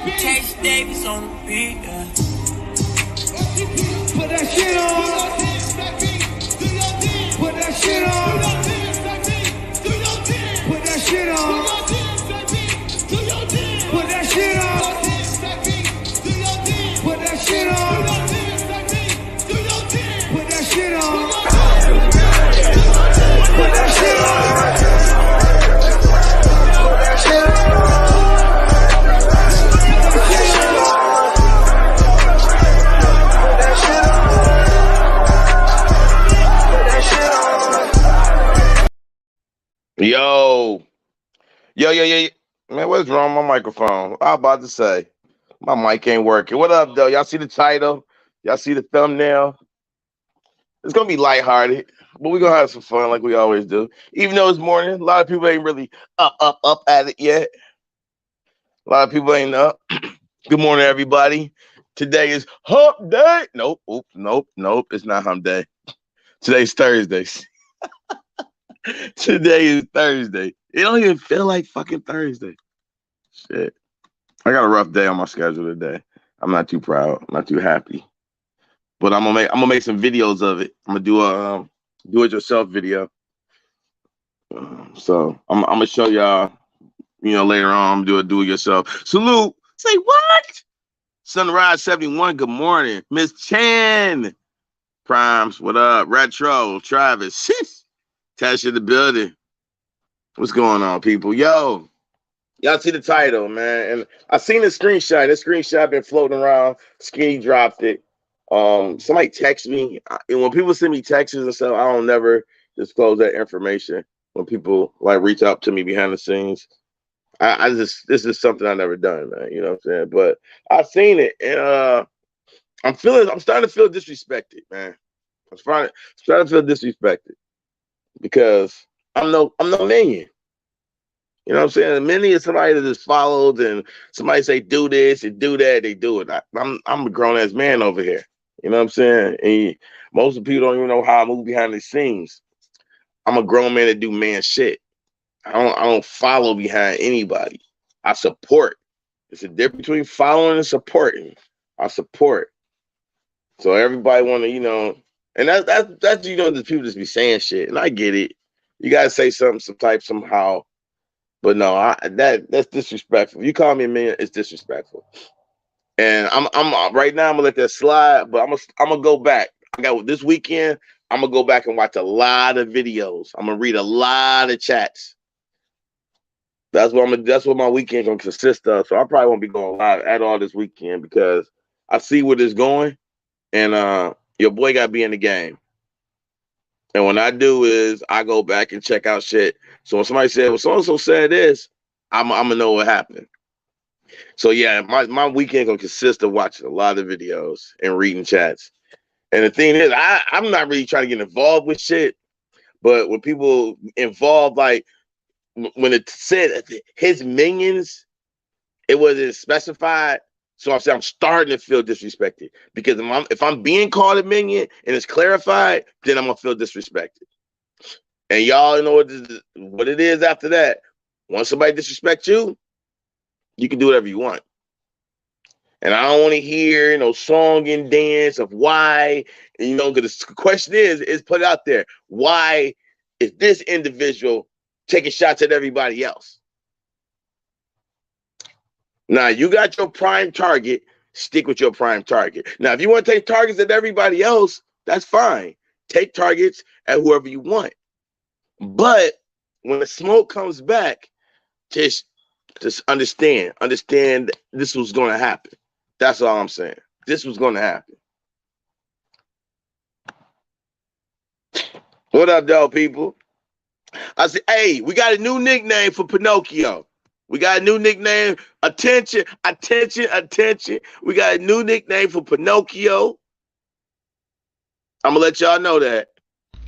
Chase Davis on the beat, yeah. Put that shit on. Put that shit on. Put that shit on. Put that shit on. Put that shit on. Put that shit on. Put that shit on. Yo. Man, what's wrong with my microphone? I was about to say, my mic ain't working. What up, though? Y'all see the title? Y'all see the thumbnail? It's going to be lighthearted, but we're going to have some fun like we always do. Even though it's morning, a lot of people ain't really up at it yet. A lot of people ain't up. Good morning, everybody. Today is hump day. Nope. It's not hump day. Today's Thursday. Today is Thursday. It don't even feel like fucking Thursday. Shit. I got a rough day on my schedule today. I'm not too proud. I'm not too happy. But I'm gonna make some videos of it. I'm gonna do a do it yourself video. So I'm gonna show y'all, later on. I'm gonna do it yourself. Salute. Say what? Sunrise 71. Good morning, Miss Chan. Primes. What up? Retro. Travis. Tash in the building. What's going on, people? Yo, y'all see the title, man. And I seen the screenshot. This screenshot been floating around. Skinny dropped it. Somebody text me. And when people send me texts and stuff, I don't never disclose that information. When people like reach out to me behind the scenes, this is something I never done, man. You know what I'm saying? But I seen it, and I'm starting to feel disrespected, man. I'm starting to feel disrespected because I'm no minion. You know what I'm saying? A minion is somebody that just follows and somebody say do this and do that, they do it. I'm a grown ass man over here. You know what I'm saying? And most of the people don't even know how I move behind the scenes. I'm a grown man that do man shit. I don't follow behind anybody. I support. It's a difference between following and supporting. I support. So everybody want to, and that's the people just be saying shit, and I get it. You gotta say something, somehow. But no, that's disrespectful. You call me a man, it's disrespectful. And I'm right now. I'm gonna let that slide, but I'm gonna go back. I got this weekend. I'm gonna go back and watch a lot of videos. I'm gonna read a lot of chats. That's what my weekend gonna consist of. So I probably won't be going live at all this weekend because I see where it's going, and your boy got to be in the game. And when I do is I go back and check out shit. So when somebody said, well, so-and-so said this, I'm going to know what happened. So yeah, my weekend going to consist of watching a lot of videos and reading chats. And the thing is, I'm not really trying to get involved with shit. But when people involved, like when it said his minions, it wasn't specified. So I'm saying I'm starting to feel disrespected because if I'm being called a minion and it's clarified, then I'm gonna feel disrespected. And y'all know what it is after that. Once somebody disrespects you, you can do whatever you want. And I don't want to hear song and dance of why, because the question is put out there. Why is this individual taking shots at everybody else? Now, you got your prime target, stick with your prime target. Now, if you want to take targets at everybody else, that's fine. Take targets at whoever you want. But when the smoke comes back, just understand this was going to happen. That's all I'm saying. This was going to happen. What up, dog people? I said, hey, we got a new nickname for Pinocchio. We got a new nickname. Attention. We got a new nickname for Pinocchio. I'm going to let y'all know that.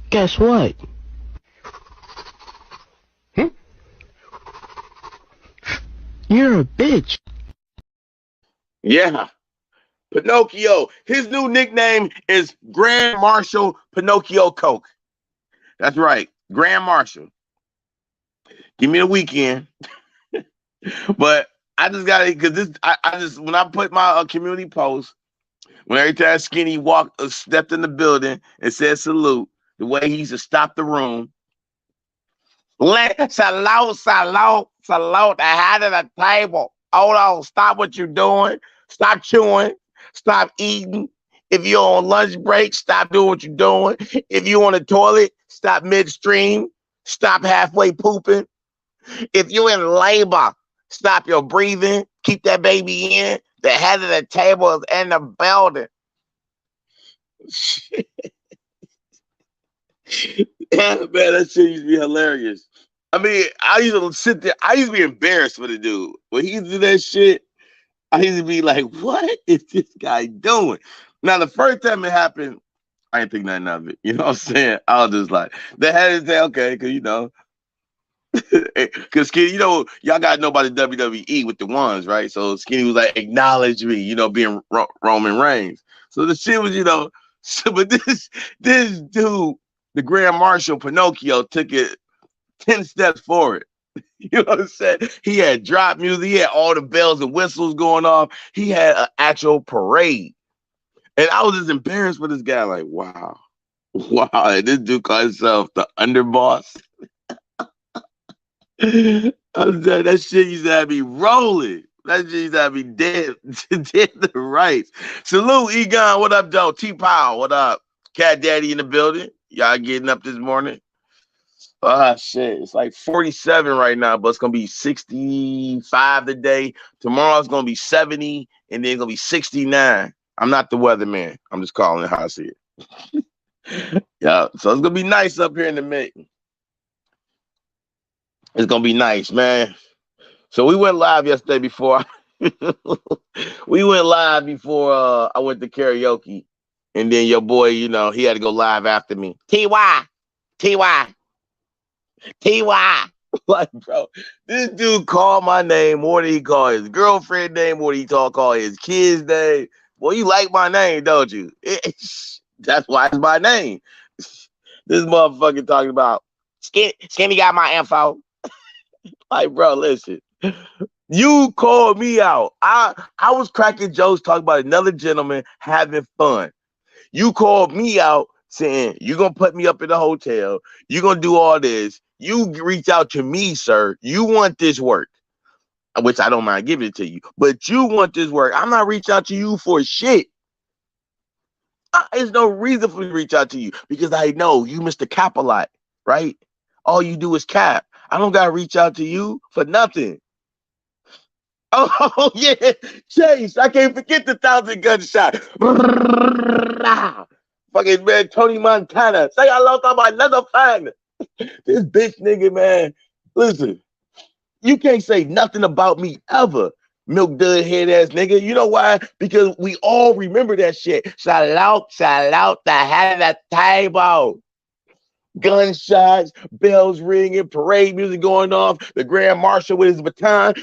Guess what? You're a bitch. Yeah. Pinocchio. His new nickname is Grand Marshal Pinocchio Coke. That's right. Grand Marshal. Give me the weekend. But I just got it because this. I just when I put my community post, when every time Skinny walked, stepped in the building and said salute, the way he used to stop the room. Salute, salute, salute. I had at the table. Hold on. Stop what you're doing. Stop chewing. Stop eating. If you're on lunch break, stop doing what you're doing. If you're on the toilet, stop midstream. Stop halfway pooping. If you're in labor, stop your breathing. Keep that baby in. The head of the table is in the building. Yeah, man, that shit used to be hilarious. I mean, I used to sit there. I used to be embarrassed for the dude. When he used to do that shit, I used to be like, what is this guy doing? Now, the first time it happened, I didn't think nothing of it. You know what I'm saying? I was just like, they had to say, okay, because, you know, because Skinny, you know, y'all got to know about the WWE with the ones, right? So Skinny was like, acknowledge me, you know, being Roman Reigns. So the shit was, you know, but this dude, the Grand Marshal Pinocchio, took it 10 steps forward. You know what I'm saying? He had drop music. He had all the bells and whistles going off. He had an actual parade. And I was just embarrassed for this guy. Like, wow. Wow. And this dude called himself the underboss. That shit used to have me rolling. That shit used to have me dead to rights. Salute, Egon. What up, though? T-Pow. What up? Cat Daddy in the building. Y'all getting up this morning? Ah, shit. It's like 47 right now, but it's going to be 65 today. Tomorrow it's going to be 70, and then it's going to be 69. I'm not the weatherman. I'm just calling it how I see it. Yeah, so it's going to be nice up here in the mid. It's going to be nice, man. So we went live yesterday before. We went live before I went to karaoke. And then your boy, you know, he had to go live after me. TY. Like, bro, this dude called my name more than he called his girlfriend name, more than he called his kid's name. Well, you like my name, don't you? That's why it's my name. This motherfucker talking about Skinny got my info. Like, bro, listen. You called me out. I was cracking jokes talking about another gentleman having fun. You called me out saying, you're going to put me up in the hotel. You're going to do all this. You reach out to me, sir. You want this work, which I don't mind giving it to you. But you want this work. I'm not reaching out to you for shit. There's no reason for me to reach out to you because I know you Mr. Cap a lot, right? All you do is cap. I don't got to reach out to you for nothing. Oh, yeah. Chase, I can't forget the 1,000 gunshot. Fucking man, Tony Montana. Say hello to my another fan. This bitch nigga, man. Listen, you can't say nothing about me ever, milk dud head ass nigga. You know why? Because we all remember that shit. Salute, the head of the table. Gunshots, bells ringing, parade music going off, the Grand Marshal with his baton,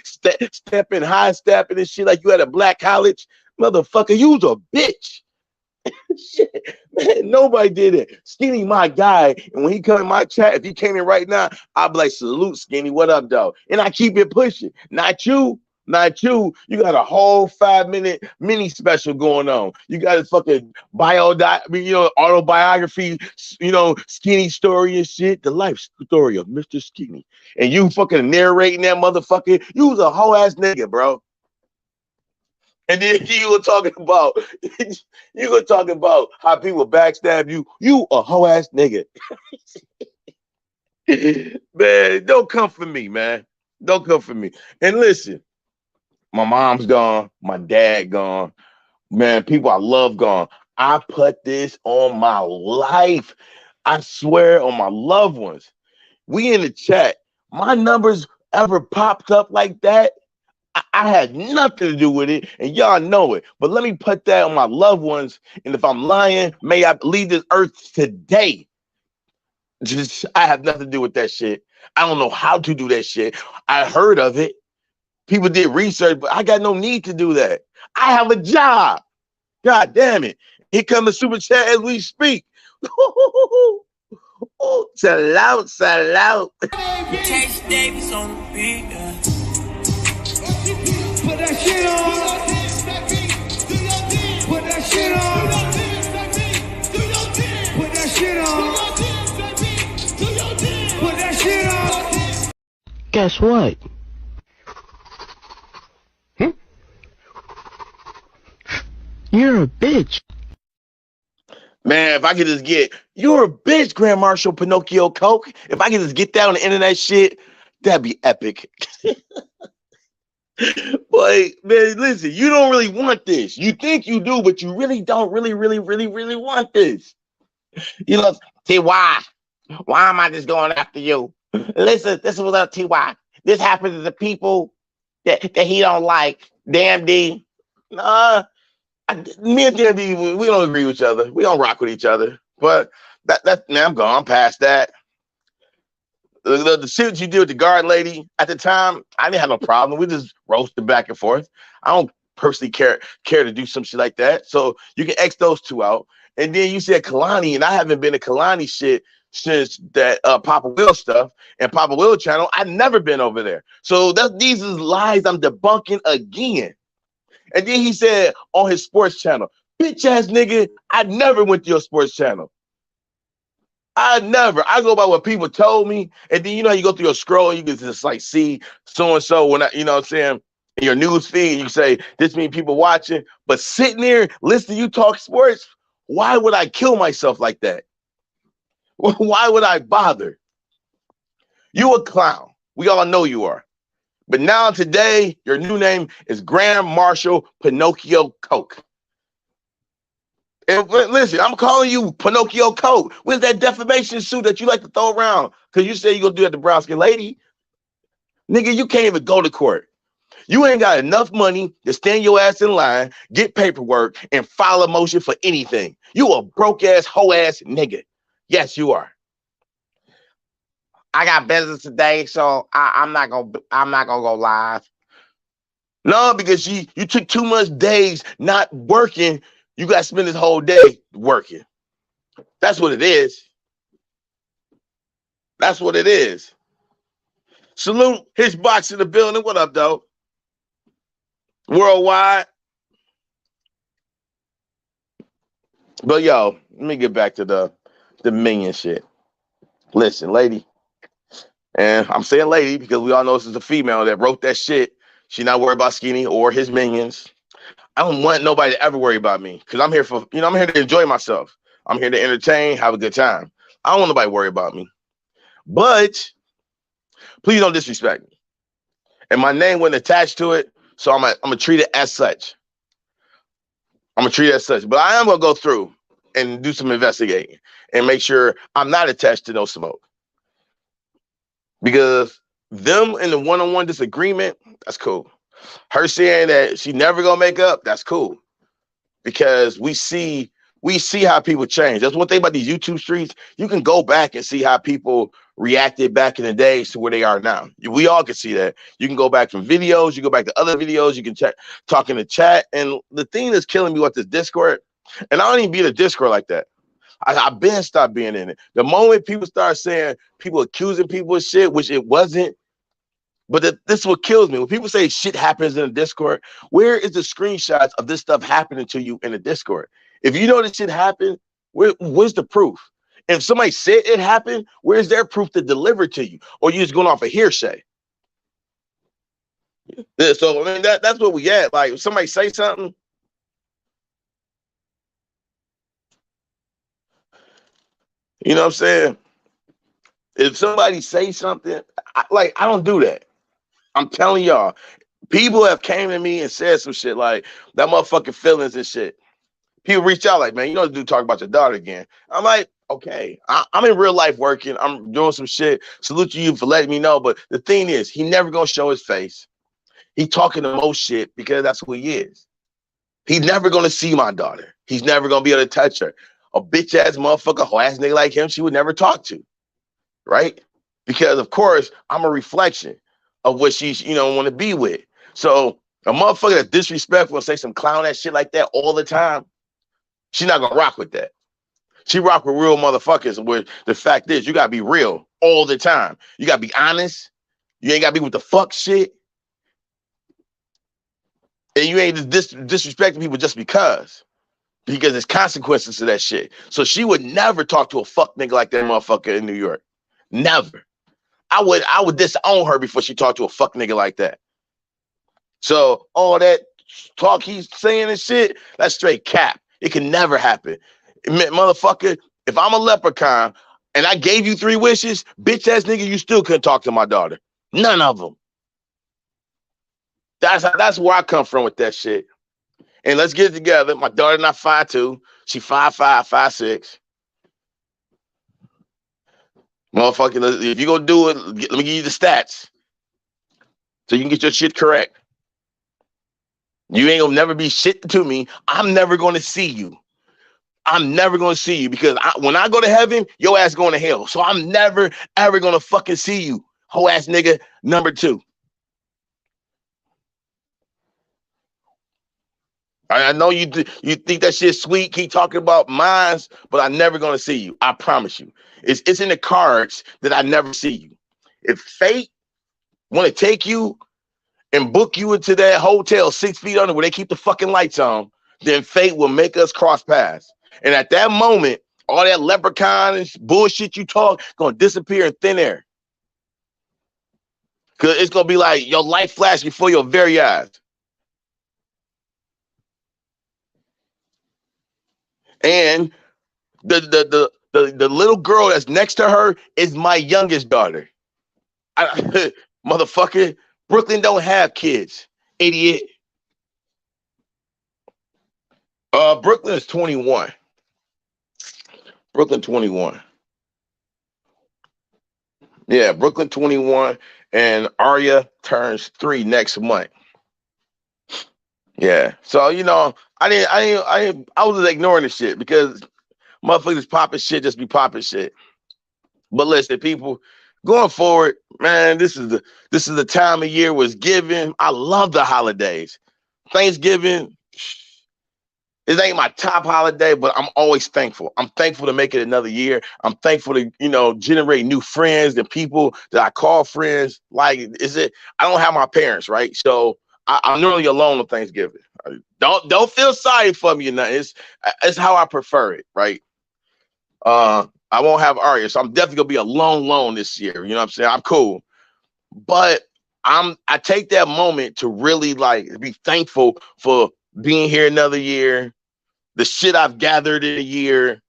stepping, high stepping and shit like you at a black college. Motherfucker, you's a bitch. Shit, man, nobody did it. Skinny, my guy. And when he come in my chat, if he came in right now, I'd be like, salute, Skinny. What up, dog? And I keep it pushing. Not you. You got a whole 5-minute mini special going on. You got a fucking autobiography, Skinny story and shit. The life story of Mr. Skinny. And you fucking narrating that motherfucker. You was a whole ass nigga, bro. And then you were talking about how people backstab you. You a whole ass nigga. Man, don't come for me, man. Don't come for me. And listen, my mom's gone, my dad gone, man, people I love gone. I put this on my life. I swear on my loved ones. We in the chat. My numbers ever popped up like that. I had nothing to do with it, and y'all know it. But let me put that on my loved ones, and if I'm lying, may I leave this earth today. I have nothing to do with that shit. I don't know how to do that shit. I heard of it. People did research, but I got no need to do that. I have a job. God damn it. Here comes the super chat as we speak. Oh, sell out, sell out. Chase Davis on the beat, yeah. Put that shit on. Put that shit on. Put that shit on. Put that shit on. Guess what? You're a bitch. Man, if I could just get, you're a bitch, Grand Marshal Pinocchio Coke. If I could just get that on the internet shit, that'd be epic. Boy, man, listen, you don't really want this. You think you do, but you really don't really want this. You know, TY, why am I just going after you? Listen, this is what up, TY. This happens to the people that he don't like. Damn D. Me and DMD, we don't agree with each other. We don't rock with each other. But that man, I'm gone. I'm past that. The shit you did with the guard lady at the time, I didn't have no problem. We just roasted back and forth. I don't personally care to do some shit like that. So you can X those two out. And then you said Kalani, and I haven't been to Kalani shit since that Papa Will stuff and Papa Will channel. I've never been over there. So these is lies I'm debunking again. And then he said on his sports channel, bitch ass nigga, I never went to your sports channel. I go by what people told me. And then you know how you go through your scroll, you can just like see so-and-so when you know what I'm saying, in your news feed, you say this means people watching. But sitting there listening to you talk sports, why would I kill myself like that? Why would I bother? You a clown. We all know you are. But now today, your new name is Grand Marshal Pinocchio Coke. And listen, I'm calling you Pinocchio Coke. Where's that defamation suit that you like to throw around? Because you say you're going to do that to brown skin lady. Nigga, you can't even go to court. You ain't got enough money to stand your ass in line, get paperwork, and file a motion for anything. You a broke-ass, hoe-ass nigga. Yes, you are. I got business today, so I'm not gonna go live. No, because you took too much days not working. You got to spend this whole day working. That's what it is. That's what it is. Salute Hitchbox in the building. What up, though? Worldwide. But yo, let me get back to the minion shit. Listen, lady. And I'm saying lady because we all know this is a female that wrote that shit. She not worried about Skinny or his minions. I don't want nobody to ever worry about me because I'm here for, I'm here to enjoy myself. I'm here to entertain, have a good time. I don't want nobody to worry about me. But please don't disrespect me. And my name wasn't attached to it, so I'm gonna treat it as such. I'm gonna treat it as such. But I am gonna go through and do some investigating and make sure I'm not attached to no smoke. Because them in the one-on-one disagreement, that's cool. Her saying that she never gonna make up, that's cool. Because we see how people change. That's one thing about these YouTube streets. You can go back and see how people reacted back in the days to where they are now. We all can see that. You can go back from videos, you go back to other videos, you can talk in the chat. And the thing that's killing me with this Discord, and I don't even be in a Discord like that. I've been stopped being in it. The moment people start saying people accusing people of shit, which it wasn't, but this is what kills me. When people say shit happens in the Discord, where is the screenshots of this stuff happening to you in the Discord? If you know this shit happened, where's the proof? If somebody said it happened, where's their proof to deliver to you? Or you just going off a hearsay? Yeah, so, I mean, that's what we at. Like, if somebody say something, you know what I'm saying? If somebody say something, I don't do that. I'm telling y'all, people have came to me and said some shit like that motherfucking feelings and shit. People reach out like, man, you know the dude talk about your daughter again. I'm like, okay, I'm in real life working. I'm doing some shit. Salute to you for letting me know. But the thing is, he never gonna show his face. He talking the most shit because that's who he is. He's never gonna see my daughter. He's never gonna be able to touch her. A bitch ass motherfucker, whole ass nigga like him, she would never talk to, right? Because of course I'm a reflection of what she's, want to be with. So a motherfucker that's disrespectful and say some clown ass shit like that all the time, she's not gonna rock with that. She rock with real motherfuckers. Where the fact is, you gotta be real all the time. You gotta be honest. You ain't gotta be with the fuck shit. And you ain't just disrespecting people just because there's consequences to that shit. So she would never talk to a fuck nigga like that motherfucker in New York. Never. I would disown her before she talked to a fuck nigga like that. So all that talk he's saying and shit, that's straight cap. It can never happen. Motherfucker, if I'm a leprechaun and I gave you 3 wishes, bitch ass nigga, you still couldn't talk to my daughter. None of them. That's where I come from with that shit. And let's get it together. My daughter not 5'2". She 5'5", 5'6". Motherfucker, if you gonna do it, let me give you the stats so you can get your shit correct. You ain't gonna never be shit to me. I'm never gonna see you. I'm never gonna see you because when I go to heaven, your ass going to hell. So I'm never ever gonna fucking see you, hoe ass nigga number 2. I know you think that shit's sweet. Keep talking about mines, but I'm never gonna see you. I promise you. It's in the cards that I never see you. If fate want to take you and book you into that hotel 6 feet under where they keep the fucking lights on, then fate will make us cross paths. And at that moment, all that leprechaun and bullshit you talk gonna disappear in thin air. Cause it's gonna be like your life flash before your very eyes. And the little girl that's next to her is my youngest daughter. Motherfucker, Brooklyn don't have kids, idiot. Brooklyn is 21. Brooklyn 21. Yeah, Brooklyn 21, and Arya turns 3 next month. Yeah, so I was just ignoring the shit because motherfuckers popping shit just be popping shit. But listen, people, going forward, man, this is the time of year was given. I love the holidays. Thanksgiving, it ain't my top holiday, but I'm always thankful. I'm thankful to make it another year. I'm thankful to, generate new friends and people that I call friends. Like, I don't have my parents, right? So I'm normally alone on Thanksgiving. Don't feel sorry for me or nothing. It's how I prefer it, right? I won't have Arya, so I'm definitely gonna be a lone this year. You know what I'm saying? I'm cool. But I take that moment to really be thankful for being here another year, the shit I've gathered in a year,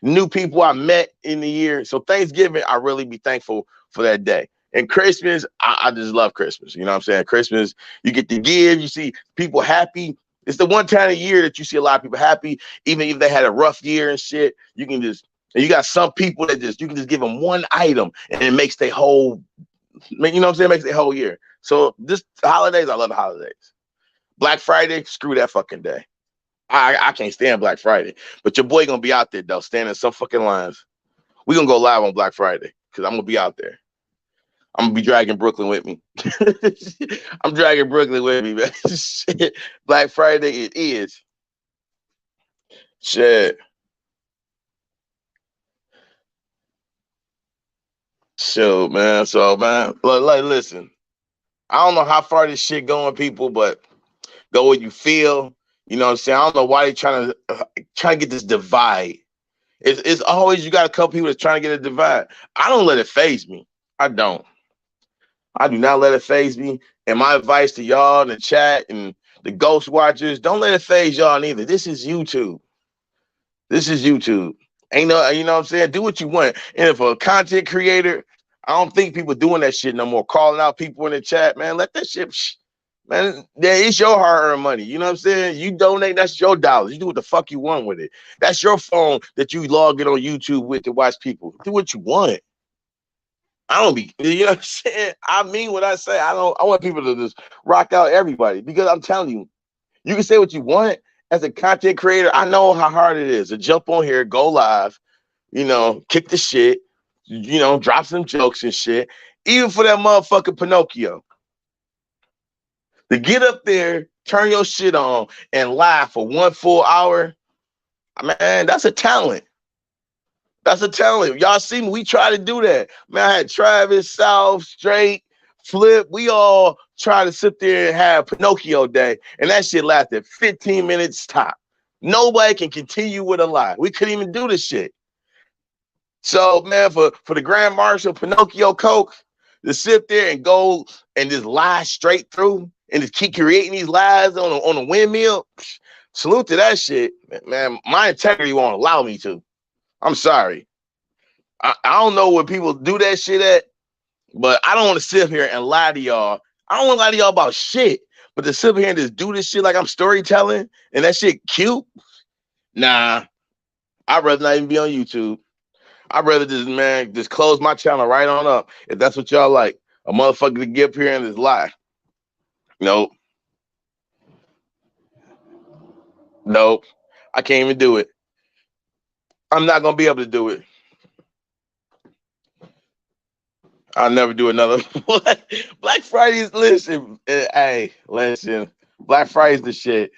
new people I met in the year. So Thanksgiving, I really be thankful for that day. And Christmas, I just love Christmas. You know what I'm saying? Christmas, you get to give, you see people happy. It's the one time of year that you see a lot of people happy, even if they had a rough year and shit. And you got some people that you can just give them one item and it makes their whole, you know what I'm saying? It makes their whole year. So this holidays, I love the holidays. Black Friday, screw that fucking day. I can't stand Black Friday, but your boy gonna be out there though, standing in some fucking lines. We gonna go live on Black Friday because I'm gonna be out there. I'm gonna be dragging Brooklyn with me. I'm dragging Brooklyn with me, man. Shit. Black Friday it is. Shit. So man, listen. I don't know how far this shit going, people, but go where you feel. You know what I'm saying? I don't know why they trying to get this divide. It's always you got a couple people that's trying to get a divide. I don't let it phase me. I don't. I do not let it phase me. And my advice to y'all in the chat and the ghost watchers, don't let it phase y'all neither. This is YouTube. This is YouTube. Ain't no, you know what I'm saying? Do what you want. And if a content creator, I don't think people doing that shit no more. Calling out people in the chat, man. Let that shit, man. It's your hard-earned money. You know what I'm saying? You donate, that's your dollars. You do what the fuck you want with it. That's your phone that you log in on YouTube with to watch people. Do what you want. I don't be, you know what I'm saying? I mean what I say. I want people to just rock out everybody because I'm telling you, you can say what you want. As a content creator, I know how hard it is to jump on here, go live, kick the shit, drop some jokes and shit. Even for that motherfucking Pinocchio. To get up there, turn your shit on, and laugh for 1 full hour, man, that's a talent. That's a talent. Y'all see me. We try to do that. Man, I had Travis, South, Straight, Flip. We all try to sit there and have Pinocchio day. And that shit lasted 15 minutes top. Nobody can continue with a lie. We couldn't even do this shit. So, man, for the Grand Marshal, Pinocchio Coke, to sit there and go and just lie straight through and just keep creating these lies on a windmill, salute to that shit. Man, my integrity won't allow me to. I'm sorry. I don't know where people do that shit at, but I don't want to sit here and lie to y'all. I don't want to lie to y'all about shit, but to sit here and just do this shit like I'm storytelling and that shit cute, nah, I'd rather not even be on YouTube. I'd rather just close my channel right on up if that's what y'all like. A motherfucker to get up here and just lie. Nope. Nope. I can't even do it. I'm not going to be able to do it. I'll never do another. Black Friday's, listen. Hey, listen. Black Friday's the shit.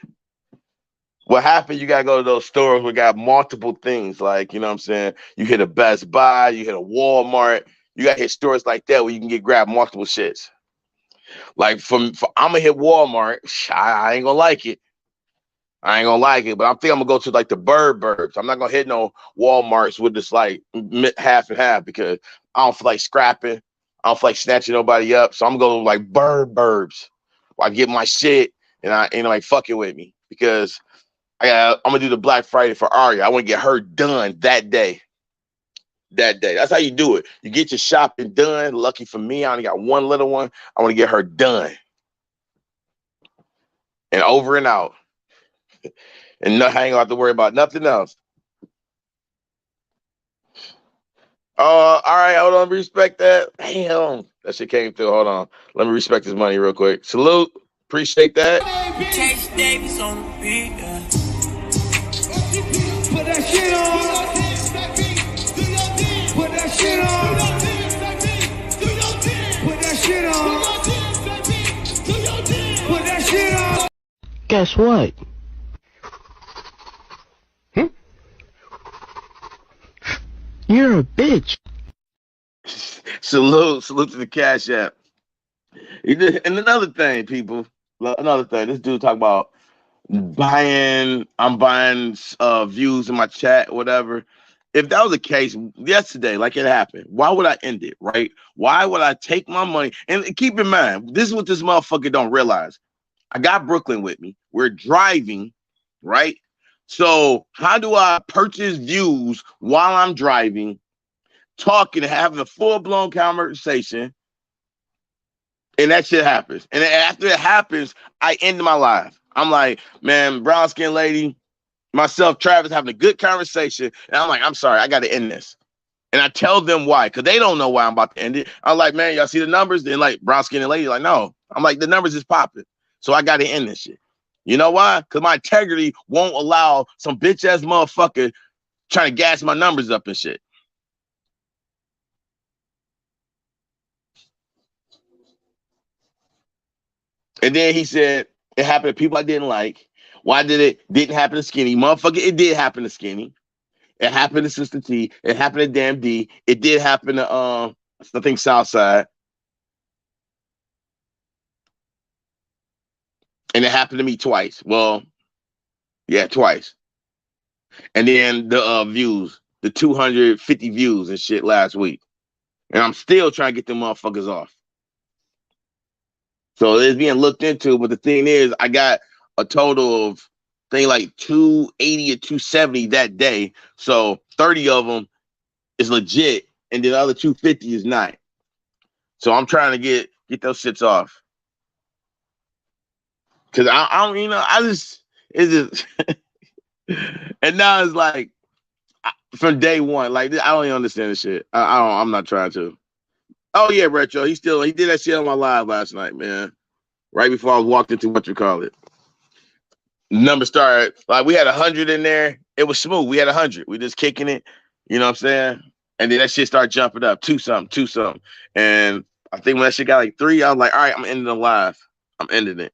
What happened, you got to go to those stores where got multiple things. Like, you know what I'm saying? You hit a Best Buy, you hit a Walmart. You got to hit stores like that where you can grab multiple shits. Like, I'm going to hit Walmart. I ain't going to like it. I ain't gonna like it, but I think I'm gonna go to like the Burbs. I'm not gonna hit no Walmarts with this like half and half because I don't feel like scrapping. I don't feel like snatching nobody up. So I'm gonna go like Burbs where I get my shit and I ain't like fucking with me because I'm gonna do the Black Friday for Aria. I want to get her done that day. That day. That's how you do it. You get your shopping done. Lucky for me, I only got one little one. I want to get her done and over and out. And no, I ain't gonna have to worry about nothing else. All right, hold on, respect that. Damn, that shit came through. Hold on, let me respect this money real quick. Salute, appreciate that. Chase Davis on the beat. Put that shit on. Put that shit on. Put that shit on. Put that shit on. Guess what? You're a bitch. Salute to the Cash App. And another thing, people, another thing. This dude talk about I'm buying views in my chat, whatever. If that was the case yesterday, like it happened, why would I end it, right? Why would I take my money? And keep in mind, this is what this motherfucker don't realize. I got Brooklyn with me. We're driving, right? So how do I purchase views while I'm driving, talking, having a full-blown conversation, and that shit happens? And then after it happens, I end my live. I'm like, man, brown skin lady, myself, Travis, having a good conversation, and I'm like, I'm sorry, I got to end this. And I tell them why, because they don't know why I'm about to end it. I'm like, man, y'all see the numbers? They're like, brown skin lady, like, no. I'm like, the numbers is popping, so I got to end this shit. You know why? Because my integrity won't allow some bitch-ass motherfucker trying to gas my numbers up and shit. And then he said, it happened to people I didn't like. Why didn't happen to Skinny? Motherfucker, it did happen to Skinny. It happened to Sister T. It happened to Damn D. It did happen to, I think, Southside. And it happened to me twice. Well, yeah, twice. And then the views, the 250 views and shit last week. And I'm still trying to get them motherfuckers off. So it's being looked into. But the thing is, I got a total of, I think, like 280 or 270 that day. So 30 of them is legit. And the other 250 is not. So I'm trying to get those shits off. Because I don't, it's just, and now it's like, from day one, like, I don't even understand this shit. I'm not trying to. Oh yeah, Retro. He did that shit on my live last night, man. Right before I walked into what you call it. Number started, like, we had 100 in there. It was smooth. We had 100. We just kicking it. You know what I'm saying? And then that shit started jumping up, two something. And I think when that shit got like 3, I was like, all right, I'm ending the live. I'm ending it.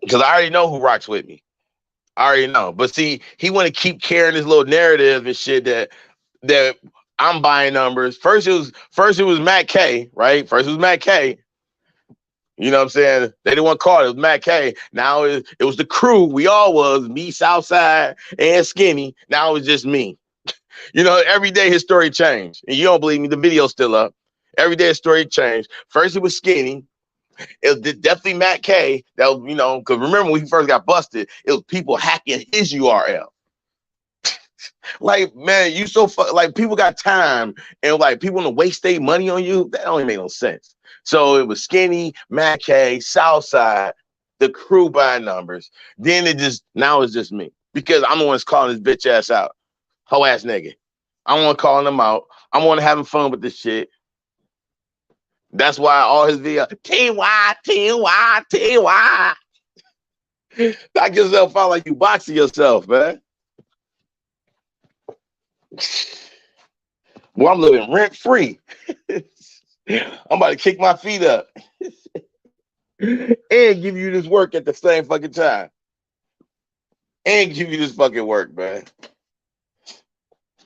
Because I already know who rocks with me. I already know. But see, he want to keep carrying this little narrative and shit that I'm buying numbers. First it was Matt K, right? First it was Matt K. You know what I'm saying? They didn't want to call it. It was Matt K. Now it was the crew. We all was me, Southside, and Skinny. Now it's just me. You know, every day his story changed. And you don't believe me, the video's still up. Every day his story changed. First it was Skinny. It was definitely Matt K. That was, you know, because remember when he first got busted, it was people hacking his URL. Like, man, you so like people got time and like people want to waste their money on you. That don't even make no sense. So it was Skinny, Matt K, Southside, the crew buying numbers. Then now it's just me because I'm the one that's calling this bitch ass out, hoe ass nigga. I want to call him out. I want to having fun with this shit. That's why all his videos, TY, TY, TY. Knock yourself out like you boxing yourself, man. Well, I'm living rent free. I'm about to kick my feet up and give you this work at the same fucking time. And give you this fucking work, man.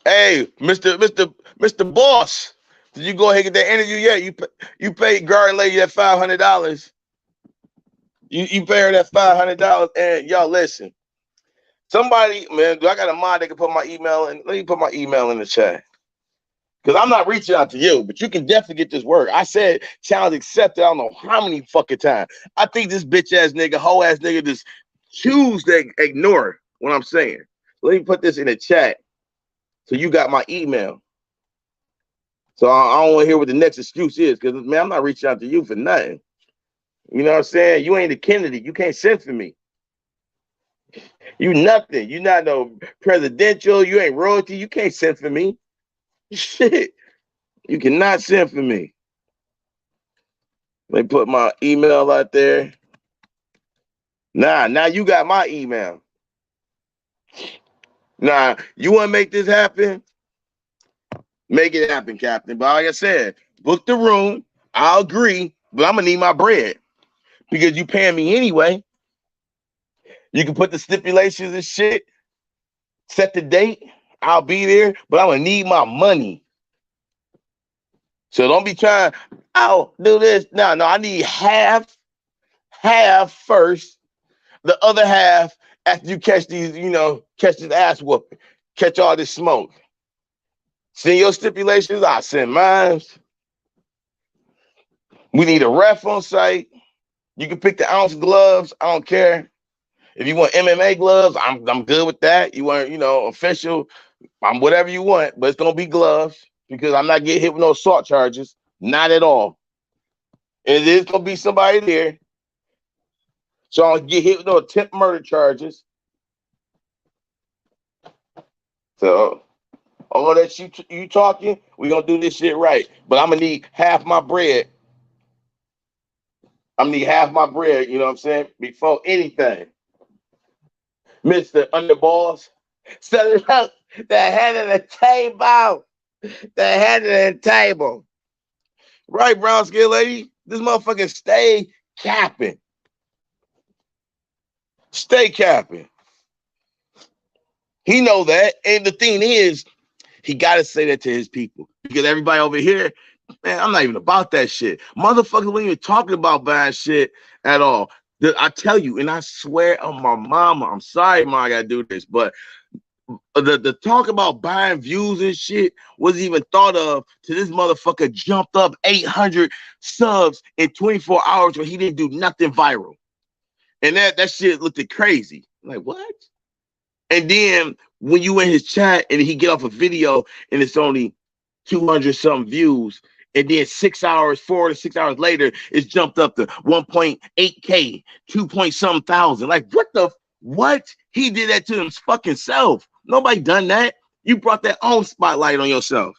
Hey, Mr. Boss, did you go ahead and get that interview yet? You paid Garden Lady that $500. You pay her that $500, and y'all listen. Somebody, man, do I got a mod that can put my email in? Let me put my email in the chat. Because I'm not reaching out to you, but you can definitely get this work. I said challenge accepted. I don't know how many fucking times. I think this bitch ass nigga, hoe ass nigga, just choose to ignore what I'm saying. Let me put this in the chat so you got my email. So I don't want to hear what the next excuse is, because man, I'm not reaching out to you for nothing. You know what I'm saying? You ain't a Kennedy. You can't send for me. You nothing. You not no presidential. You ain't royalty. You can't send for me. Shit. You cannot send for me. Let me put my email out there. Now you got my email. Now, you want to make this happen? Make it happen, Captain. But like I said, book the room. I'll agree, but I'm going to need my bread because you paying me anyway. You can put the stipulations and shit, set the date. I'll be there, but I'm going to need my money. So don't be trying, I'll do this. No, I need half first. The other half after you catch these, catch this ass whooping, catch all this smoke. Send your stipulations, I'll send mine. We need a ref on site. You can pick the ounce gloves. I don't care. If you want MMA gloves, I'm good with that. You want, official, I'm whatever you want, but it's gonna be gloves because I'm not getting hit with no assault charges. Not at all. And it is gonna be somebody there. So I'll get hit with no attempt murder charges. So all that you talking, we're gonna do this shit right. But I'm gonna need half my bread. I'm gonna need half my bread, you know what I'm saying? Before anything. Mr. Underballs. So look, the head of the table. The head of the table. Right, brown skin lady? This motherfucker stay capping. Stay capping. He know that. And the thing is, he got to say that to his people. Because everybody over here, man, I'm not even about that shit. Motherfuckers weren't even talking about buying shit at all. I tell you, and I swear on my mama, I'm sorry, ma, I got to do this, but the talk about buying views and shit wasn't even thought of till this motherfucker jumped up 800 subs in 24 hours when he didn't do nothing viral. And that shit looked crazy. I'm like, what? And then when you in his chat and he get off a video and it's only 200 something views, and then 4 to 6 hours later, it's jumped up to 1.8K, 2 point something thousand. Like, what? He did that to his fucking self. Nobody done that. You brought that own spotlight on yourself.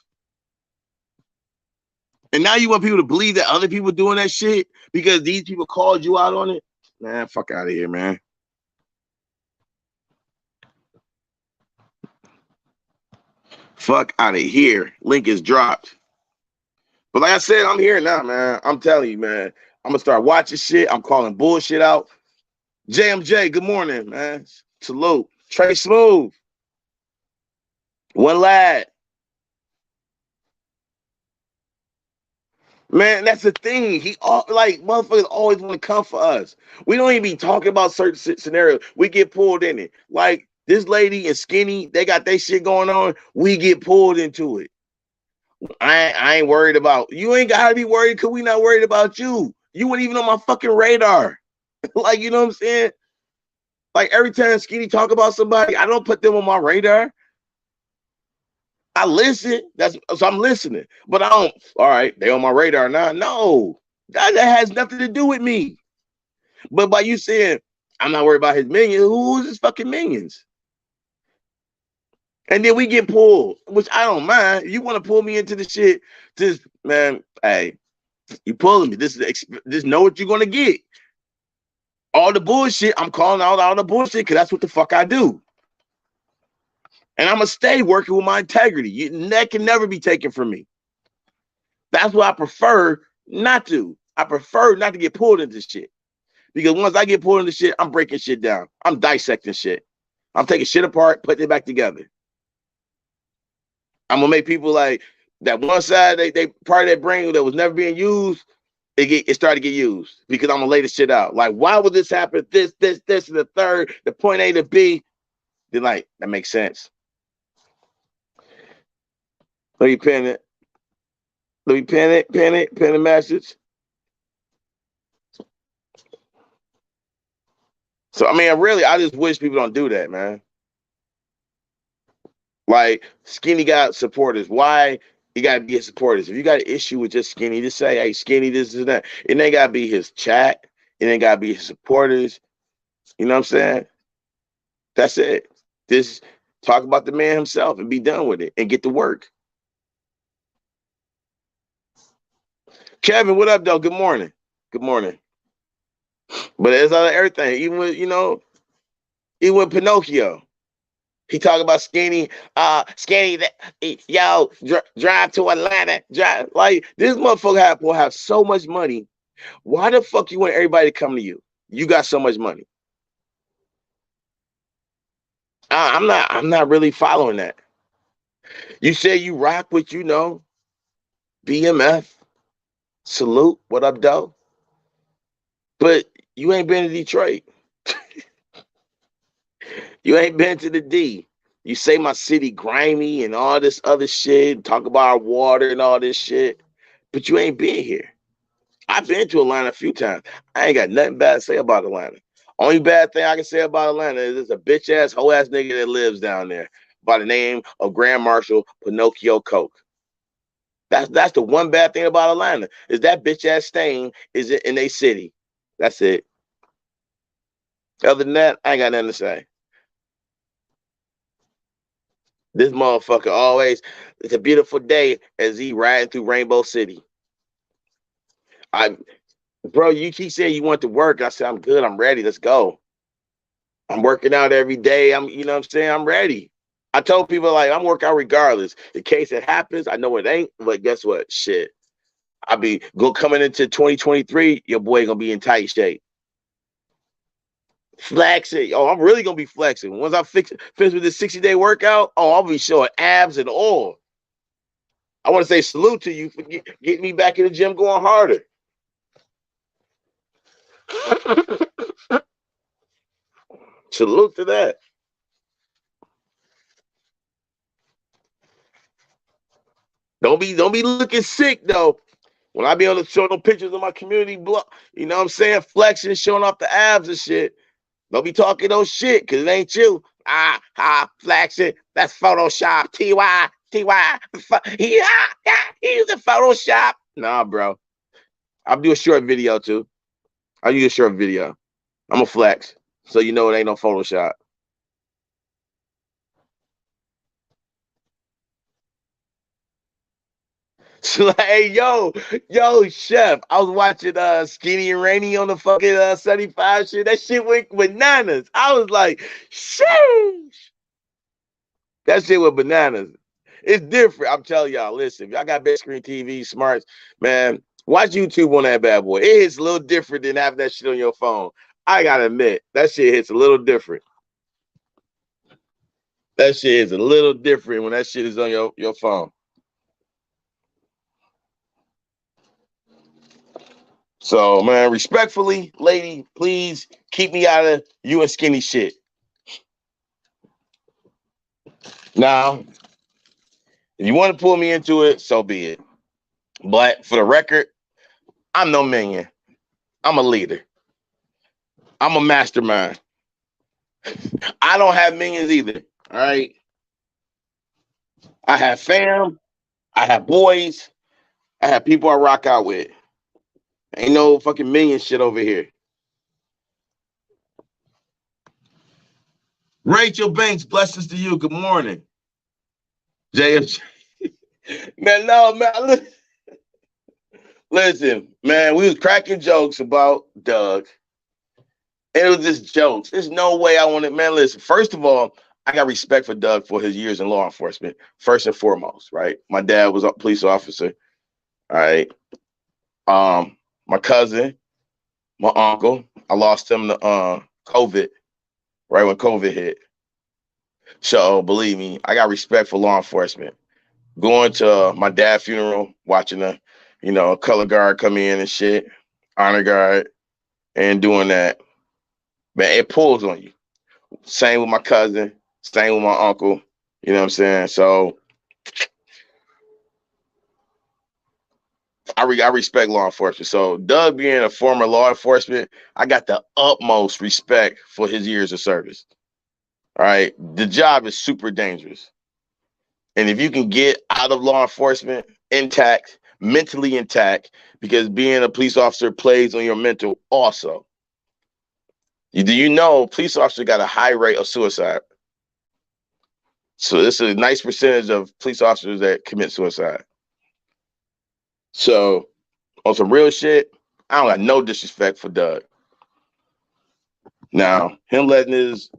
And now you want people to believe that other people doing that shit because these people called you out on it? Man, fuck out of here, man. Fuck out of here. Link is dropped. But like I said, I'm here now, man. I'm telling you, man. I'm going to start watching shit. I'm calling bullshit out. JMJ, good morning, man. Salute. Trey Smooth. One lad. Man, that's the thing. Motherfuckers always want to come for us. We don't even be talking about certain scenarios. We get pulled in it. Like this lady and Skinny, they got their shit going on. We get pulled into it. I ain't worried about you. Ain't gotta be worried because we not worried about you. You weren't even on my fucking radar. Like, you know what I'm saying? Like every time Skinny talk about somebody, I don't put them on my radar. I listen. So I'm listening, but I don't. All right, they on my radar now. No, that has nothing to do with me. But by you saying I'm not worried about his minions, who's his fucking minions? And then we get pulled, which I don't mind. You want to pull me into the shit? Just man, hey, you pulling me. This know what you're gonna get. All the bullshit. I'm calling out all the bullshit because that's what the fuck I do. And I'm going to stay working with my integrity. That can never be taken from me. That's why I prefer not to. I prefer not to get pulled into shit. Because once I get pulled into shit, I'm breaking shit down. I'm dissecting shit. I'm taking shit apart, putting it back together. I'm going to make people like that one side, they part of their brain that was never being used, it started to get used. Because I'm going to lay the shit out. Like, why would this happen? This, and the third, the point A to B. Then like, that makes sense. Let me pin it. Let me pin the message. So, I mean, really, I just wish people don't do that, man. Like, Skinny got supporters. Why you got to be his supporters? If you got an issue with just Skinny, just say, hey, Skinny, this and that. It ain't got to be his chat. It ain't got to be his supporters. You know what I'm saying? That's it. Just talk about the man himself and be done with it and get to work. Kevin, what up, though? Good morning. Good morning. But it's other everything. Even with Pinocchio, he talk about Skinny. Skinny, yo, drive to Atlanta. Drive like this motherfucker will have so much money. Why the fuck you want everybody to come to you? You got so much money. I'm not really following that. You say you rock with BMF. Salute. What up, though? But you ain't been to Detroit. You ain't been to the D. You say my city grimy and all this other shit, talk about our water and all this shit, but you ain't been here. I've been to Atlanta a few times. I ain't got nothing bad to say about Atlanta. Only bad thing I can say about Atlanta is there's a bitch ass, hoe ass nigga that lives down there by the name of Grand Marshal Pinocchio Coke. That's the one bad thing about Atlanta is that bitch ass stain is in a city. That's it. Other than that, I ain't got nothing to say. This motherfucker always, it's a beautiful day as he riding through Rainbow City. Bro, you keep saying you want to work. I said, I'm good. I'm ready. Let's go. I'm working out every day. You know what I'm saying? I'm ready. I told people, like, I'm working out regardless. In case it happens, I know it ain't, but guess what? Shit. Coming into 2023, your boy gonna be in tight shape. Flexing. Oh, I'm really gonna be flexing. Once I finish with this 60-day workout, I'll be showing abs and all. I want to say salute to you for getting me back in the gym going harder. Salute to that. Don't be looking sick though. When I be able to show them pictures of my community blog, you know what I'm saying? Flexing, showing off the abs and shit. Don't be talking those shit, because it ain't you. Flexing. That's Photoshop. TY. He's a Photoshop. Nah, bro. I'll do a short video too. I'll do a short video. I'm a flex. So you know it ain't no Photoshop. So like, hey, yo, chef. I was watching Skinny and Rainy on the fucking 75 shit. That shit went bananas. I was like, sheesh. That shit was bananas. It's different. I'm telling y'all, listen, if y'all got big screen TV, smarts, man, watch YouTube on that bad boy. It hits a little different than having that shit on your phone. I gotta admit, that shit hits a little different. That shit is a little different when that shit is on your phone. So, man, respectfully, lady, please keep me out of you and skinny shit. Now, if you want to pull me into it, so be it. But for the record, I'm no minion. I'm a leader. I'm a mastermind. I don't have minions either. All right. I have fam. I have boys. I have people I rock out with. Ain't no fucking minion shit over here. Rachel Banks, blessings to you. Good morning. JFJ. Man, no, man. Listen, man, we was cracking jokes about Doug. And it was just jokes. There's no way I want to, man. Listen, first of all, I got respect for Doug for his years in law enforcement, first and foremost, right? My dad was a police officer. All right. My cousin, my uncle, I lost him to COVID, right when COVID hit. So believe me, I got respect for law enforcement. Going to my dad's funeral, watching a color guard come in and shit, honor guard, and doing that, man, it pulls on you. Same with my cousin, same with my uncle. You know what I'm saying? So I respect law enforcement. So Doug being a former law enforcement, I got the utmost respect for his years of service. All right. The job is super dangerous. And if you can get out of law enforcement intact, mentally intact, because being a police officer plays on your mental also. Do you know police officers got a high rate of suicide? So this is a nice percentage of police officers that commit suicide. So on some real shit, I don't got no disrespect for Doug. Now, him letting his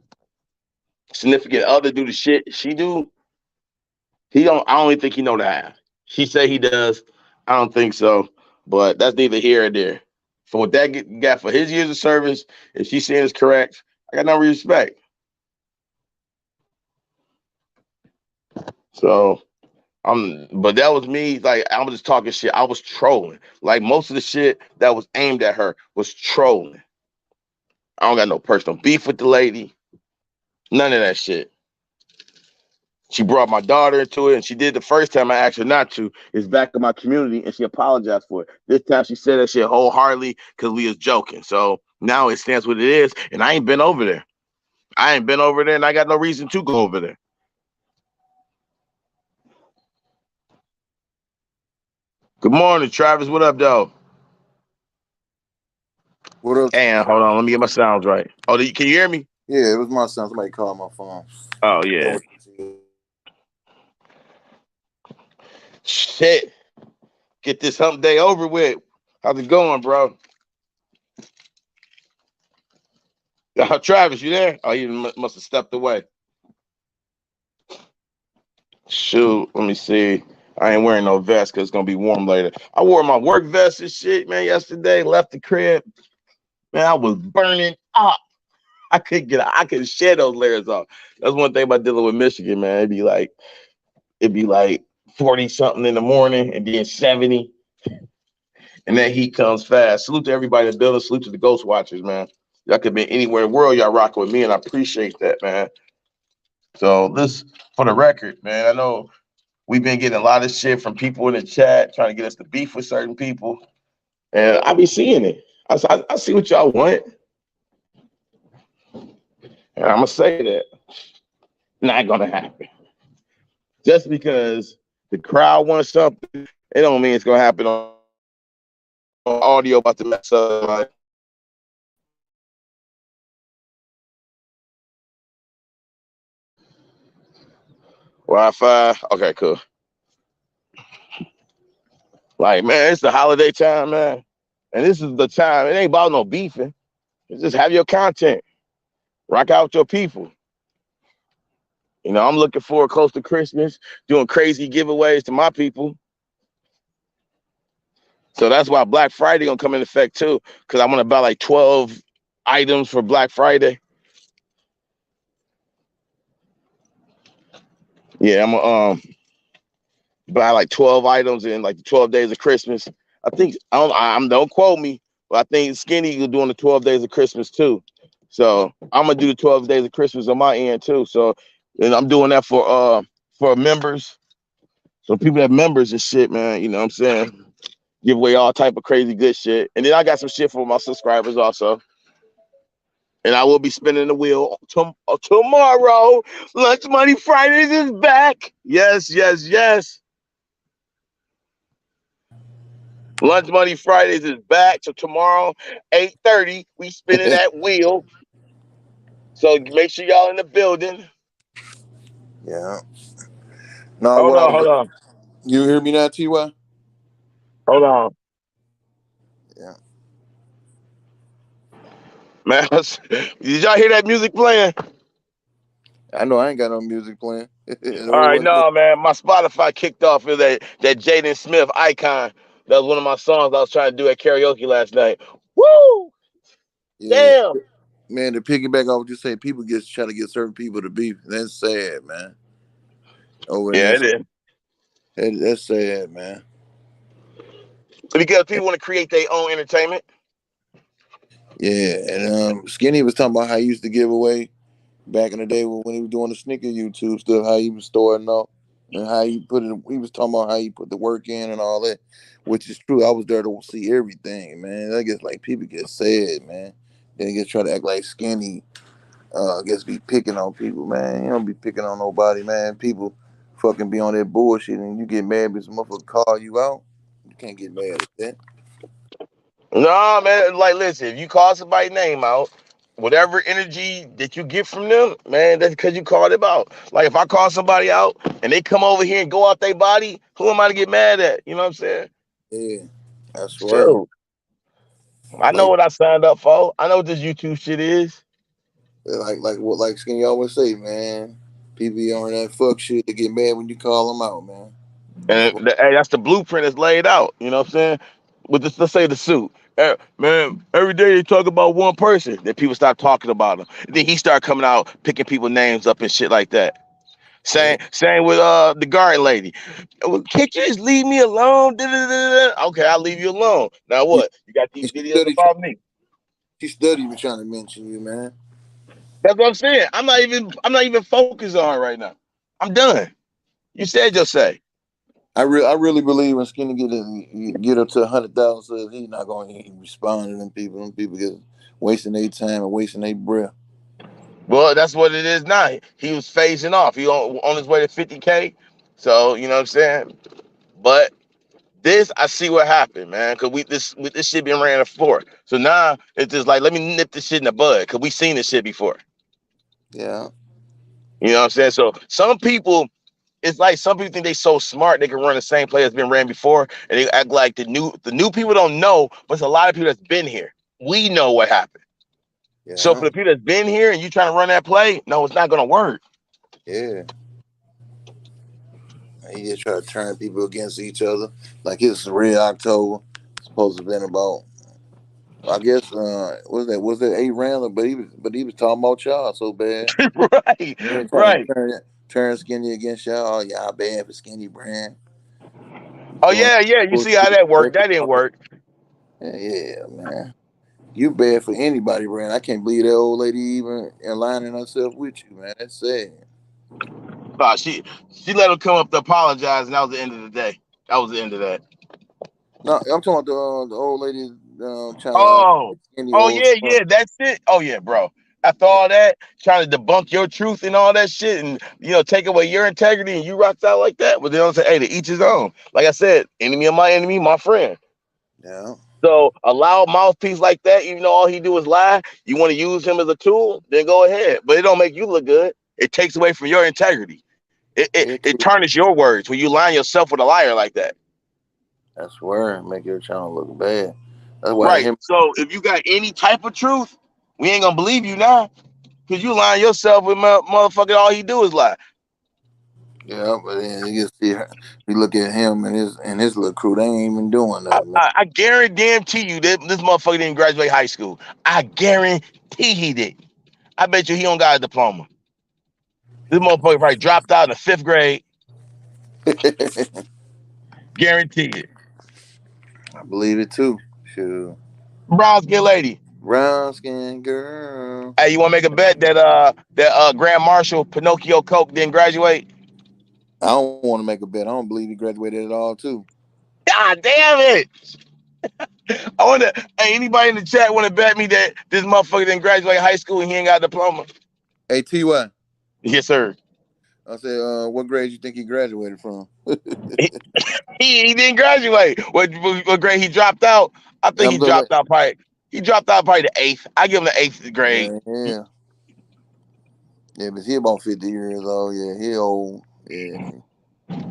significant other do the shit she do, I don't even think he know the half. She say he does. I don't think so. But that's neither here or there. For what that got for his years of service, if she's saying it's correct, I got no respect. So but that was me. Like, I was just talking shit. I was trolling. Like, most of the shit that was aimed at her was trolling. I don't got no personal beef with the lady. None of that shit. She brought my daughter into it, and she did the first time I asked her not to. It's back in my community, and she apologized for it. This time she said that shit wholeheartedly because we was joking. So now it stands what it is, and I ain't been over there. And I got no reason to go over there. Good morning, Travis. What up, though? What up? And hold on, let me get my sounds right. Oh, can you hear me? Yeah, it was my son. Somebody called my phone. Oh, yeah. Shit. Get this hump day over with. How's it going, bro? Travis, you there? Oh, he must have stepped away. Shoot, let me see. I ain't wearing no vest because it's going to be warm later. I wore my work vest and shit, man, yesterday. Left the crib. Man, I was burning up. I couldn't shed those layers off. That's one thing about dealing with Michigan, man. It'd be like 40 something in the morning and then 70. And that heat comes fast. Salute to everybody in the building. Salute to the Ghost Watchers, man. Y'all could be anywhere in the world. Y'all rocking with me, and I appreciate that, man. So this, for the record, man, I know we've been getting a lot of shit from people in the chat trying to get us to beef with certain people. And I be seeing it. I see what y'all want. And I'm going to say that. Not going to happen. Just because the crowd wants something, it don't mean it's going to happen on audio about to mess up. Wi-Fi. Okay, cool. Like, man, it's the holiday time, man. And this is the time. It ain't about no beefing. It's just have your content. Rock out with your people. You know, I'm looking forward close to Christmas, doing crazy giveaways to my people. So that's why Black Friday gonna come in effect too, because I want to buy like 12 items for Black Friday. Yeah, I'm buy like 12 items in like the 12 days of Christmas. I think don't quote me, but I think Skinny is doing the 12 days of Christmas too. So I'm gonna do the 12 days of Christmas on my end too. So and I'm doing that for members. So people that members and shit, man, you know what I'm saying? Give away all type of crazy good shit. And then I got some shit for my subscribers also. And I will be spinning the wheel tomorrow. Lunch Money Fridays is back. Yes, yes, yes. Lunch Money Fridays is back. So tomorrow, 8:30, we spinning that wheel. So make sure y'all in the building. Yeah. No, Hold what I on, was. hold on, You hear me now, Ty? hold on. Yeah. Man, did y'all hear that music playing? I know I ain't got no music playing. All No, right, what? no, man. My Spotify kicked off with that Jaden Smith icon. That was one of my songs I was trying to do at karaoke last night. Woo! Yeah. Damn. Man, to piggyback off what you say, people get try to get certain people to beef. That's sad, man. Over Yeah, there, it is. that's sad, man. Because people want to create their own entertainment. Yeah, and Skinny was talking about how he used to give away back in the day when he was doing the sneaker YouTube stuff, how he was storing up and how he put it. He was talking about how he put the work in and all that, which is true. I was there to see everything, man. I guess like people get sad, man. They get try to act like Skinny. I guess be picking on people, man. You don't be picking on nobody, man. People fucking be on that bullshit and you get mad because motherfucker call you out. You can't get mad at that. No, man. Like, listen, if you call somebody's name out, whatever energy that you get from them, man, that's because you called them out. Like, if I call somebody out and they come over here and go out their body, who am I to get mad at? You know what I'm saying? Yeah, I swear. Shoot. I know Like what I signed up for. I know what this YouTube shit is. like Skinny always say, man. People be on that fuck shit. They get mad when you call them out, man. That's what. Hey, that's the blueprint that's laid out. You know what I'm saying? With this, let's say the suit. Man, every day they talk about one person. Then people start talking about him. Then he start coming out picking people's names up and shit like that. Yeah, Same with the guard lady. Well, can't you just leave me alone? Da-da-da-da-da. Okay, I'll leave you alone. Now yeah. what? You got these And videos about me. she studied me trying to mention you, man. That's what I'm saying. I'm not even focused on her right now. I'm done. You said your say. I really believe when Skinny get up to 100,000 subs, he's not going to respond to them people. Them people get wasting their time and wasting their breath. Well, that's what it is now. He was phasing off. He on his way to 50K. So you know what I'm saying. But this, I see what happened, man. Cause this shit been ran before. So now it's just like let me nip this shit in the bud. Cause we seen this shit before. Yeah, You know what I'm saying. So some people, it's like some people think they so smart they can run the same play that's been ran before, and they act like the new people don't know. But it's a lot of people that's been here. We know what happened. So yeah, for the people that's been here and you trying to run that play, no, it's not gonna work. yeah. He just try to turn people against each other. Like it's Red October. Supposed to have been about. I guess was that 8 rounds, but he was talking about y'all so bad. Right, And trying to right. turn Skinny against y'all. Oh, y'all bad for Skinny brand. Oh Doing yeah, yeah. You see how bullshit. that worked? That didn't work. Yeah, man. You bad for anybody, brand. I can't believe that old lady even aligning herself with you, man. That's sad. Nah, she let him come up to apologize, and that was the end of the day. That was the end of that. No, I'm talking about the old lady trying to Oh, Skinny oh old. yeah, yeah. That's it. Oh yeah, bro. After all that, trying to debunk your truth and all that shit, and take away your integrity, and you rocked out like that. But they don't say, hey, to each his own. Like I said, enemy of my enemy, my friend. Yeah, So a loud mouthpiece like that, even though all he do is lie, you want to use him as a tool, then go ahead. But it don't make you look good. It takes away from your integrity. It it, yeah, it true. tarnishes your words when you line yourself with a liar like that. I swear, make your channel look bad. That's why Right. him. So if you got any type of truth, we ain't gonna believe you now. Cause you lying yourself with motherfucker, all he do is lie. Yeah, but then you see, you look at him and his little crew. They ain't even doing I, nothing, man. I, I guarantee you that this motherfucker didn't graduate high school. I guarantee he did. I bet you he don't got a diploma. This motherfucker probably dropped out in the 5th grade. Guarantee it. I believe it too. Sure. Brown skin lady. Brown skin girl. Hey, you want to make a bet that Grand Marshal Pinocchio Coke didn't graduate? I don't want to make a bet. I don't believe he graduated at all too. God damn it! I wonder. Hey, anybody in the chat want to bet me that this motherfucker didn't graduate high school and he ain't got a diploma? Hey, TY. Yes, sir. I said, what grade you think he graduated from? He didn't graduate. What grade he dropped out? I think he I'm dropped like, out probably. He dropped out probably the 8th. I give him the 8th grade. yeah. Yeah, but he about 50 years old. Yeah, he old. Yeah.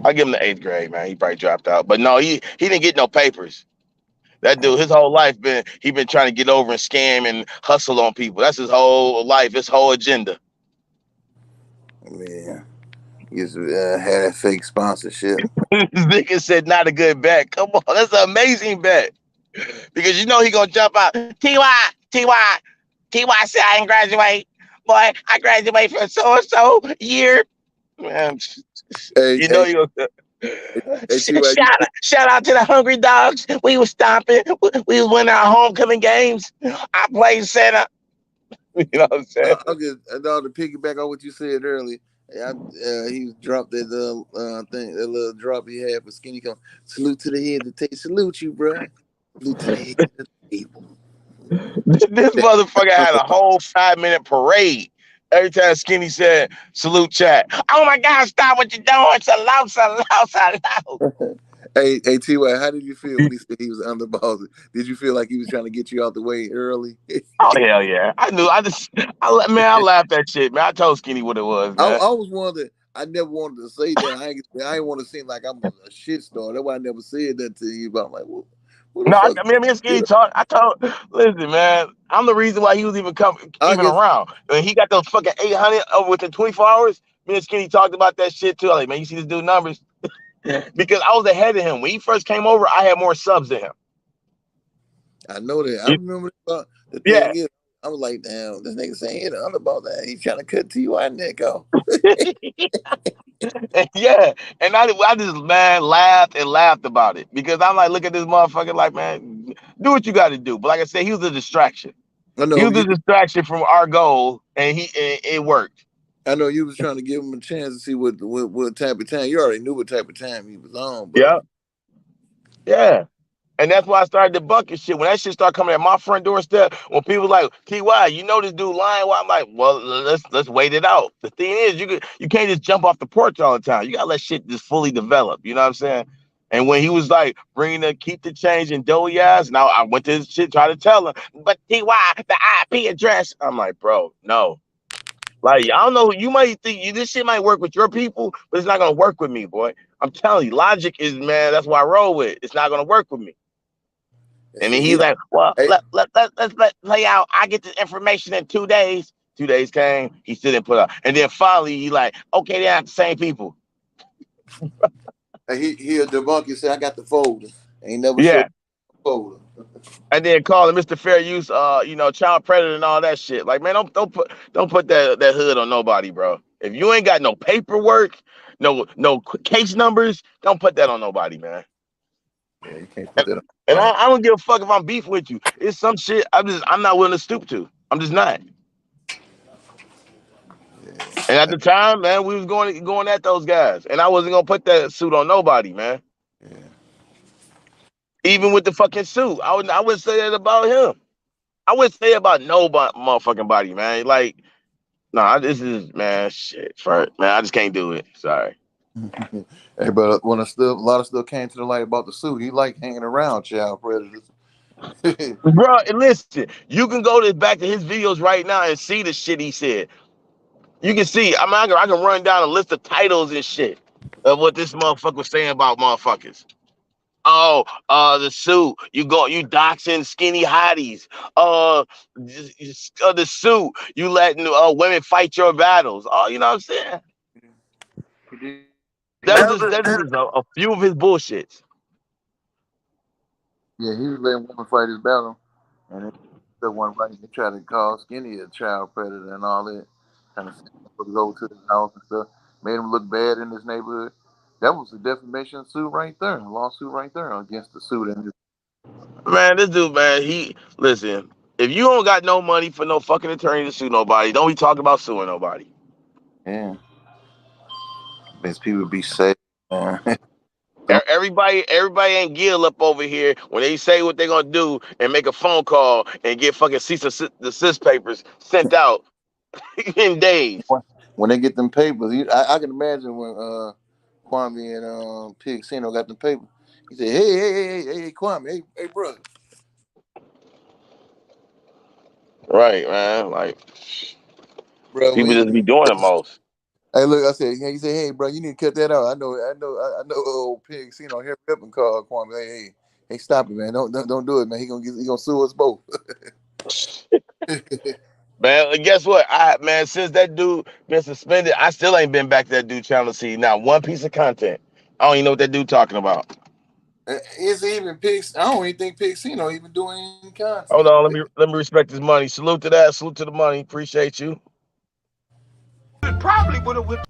I give him the 8th grade, man. He probably dropped out, but no, he didn't get no papers. That dude, his whole life he been trying to get over and scam and hustle on people. That's his whole life, his whole agenda. Yeah. He used to had that fake sponsorship. This nigga said not a good bet. Come on, that's an amazing bet. Because you know he gonna jump out. TY said I didn't graduate. Boy, I graduated from so-and-so year. Man, Hey, you know you shout out to the Hungry Dogs. We was stomping. We was winning our homecoming games. I played center. You know what I'm saying? I know to piggyback on what you said earlier. He dropped that thing, that little drop he had for Skinny. Come salute to the head. Salute you, bro. Salute to the head of the table. This motherfucker had a whole 5-minute parade. Every time Skinny said, salute chat. Oh my God, stop what you're doing. Salute. Hey, TY, how did you feel when he said he was underbossing? Did you feel like he was trying to get you out the way early? Oh, hell yeah. I knew. I laughed at shit, man. I told Skinny what it was, man. I was wondering. I never wanted to say that. I ain't want to seem like I'm a shit star. That's why I never said that to you. But I'm like, well, what the No, fuck? me and Skinny talked. Listen, man, I'm the reason why he was I even guess around. When he got those fucking 800 within 24 hours, me and Skinny talked about that shit too. I'm like, man, you see this dude numbers? Because I was ahead of him. When he first came over, I had more subs than him. I know that. I remember the Yeah. thing is, I was like, damn, this nigga saying the underboss that he's trying to cut TY neck off. Yeah, and I just laughed and laughed about it because I'm like, look at this motherfucker, like, man, do what you got to do. But like I said, he was a distraction. I He know was a distraction from our goal, and it worked. I know you was trying to give him a chance to see what type of time. You already knew what type of time he was on, but Yeah. And that's why I started debunking shit. When that shit started coming at my front doorstep, when people like, TY, you know this dude lying. Well, I'm like, well, let's wait it out. The thing is, you can't just jump off the porch all the time. You gotta let shit just fully develop. You know what I'm saying? And when he was like bringing the keep the change and doughy ass, now I went to his shit, try to tell him, but TY, the IP address. I'm like, bro, no. Like, I don't know. You might think this shit might work with your people, but it's not gonna work with me, boy. I'm telling you, logic is, man. That's why I roll with. It's not gonna work with me. And then he's like, well, let's play out. I get the information in 2 days. 2 days came. He still didn't put up. And then finally, he like, okay, they're not the same people. He'll debunk you. Say, I got the folder. Ain't never showed Yeah. the folder. And then calling Mr. Fair Use, child predator and all that shit. Like, man, don't put that hood on nobody, bro. If you ain't got no paperwork, no case numbers, don't put that on nobody, man. Yeah, you can't put that on. And I don't give a fuck if I'm beef with you. It's some shit I'm not willing to stoop to. I'm just not. And at the time, man, we was going at those guys, and I wasn't gonna put that suit on nobody, man. Yeah. Even with the fucking suit, I wouldn't say that about him. I wouldn't say about nobody, motherfucking body, man. Like, nah, this is, man, shit, man. I just can't do it. Sorry. Hey, but when a lot of stuff came to the light about the suit, he liked hanging around child predators. Bro, and listen, you can go back to his videos right now and see the shit he said. You can see. I mean, I can run down a list of titles and shit of what this motherfucker was saying about motherfuckers. Oh, the suit. You doxing skinny hotties. The suit. You letting women fight your battles. Oh, you know what I'm saying? That was just a few of his bullshits. Yeah, he was letting women fight his battle, and the one right. They tried to call Skinny a child predator and all that. kind of sent over to his house and stuff, made him look bad in his neighborhood. That was a defamation suit right there, a lawsuit right there against the suit. And Man, this dude, man, listen. If you don't got no money for no fucking attorney to sue nobody, don't be talking about suing nobody. yeah, makes people be safe. Everybody ain't Gil up over here when they say what they're gonna do and make a phone call and get fucking cease and desist papers sent out in days. When they get them papers, I can imagine when Kwame and Pig Sino got them papers. He said, "Hey, Kwame, hey, brother." Right, man. Like Bro, people just be doing the most. hey, look, I said, he said, "Hey, bro, you need to cut that out. I know, old Pig Sino here up and call Kwame. Hey, stop it, man. Don't do it, man. He gonna sue us both." Man, guess what? Since that dude been suspended, I still ain't been back to that dude channel to see not one piece of content. I don't even know what that dude talking about. Is even Pig? I don't even think Pig Sino even doing any Hold content. on, let me respect his money. Salute to that. Salute to the money. Appreciate you. Probably would have whipped.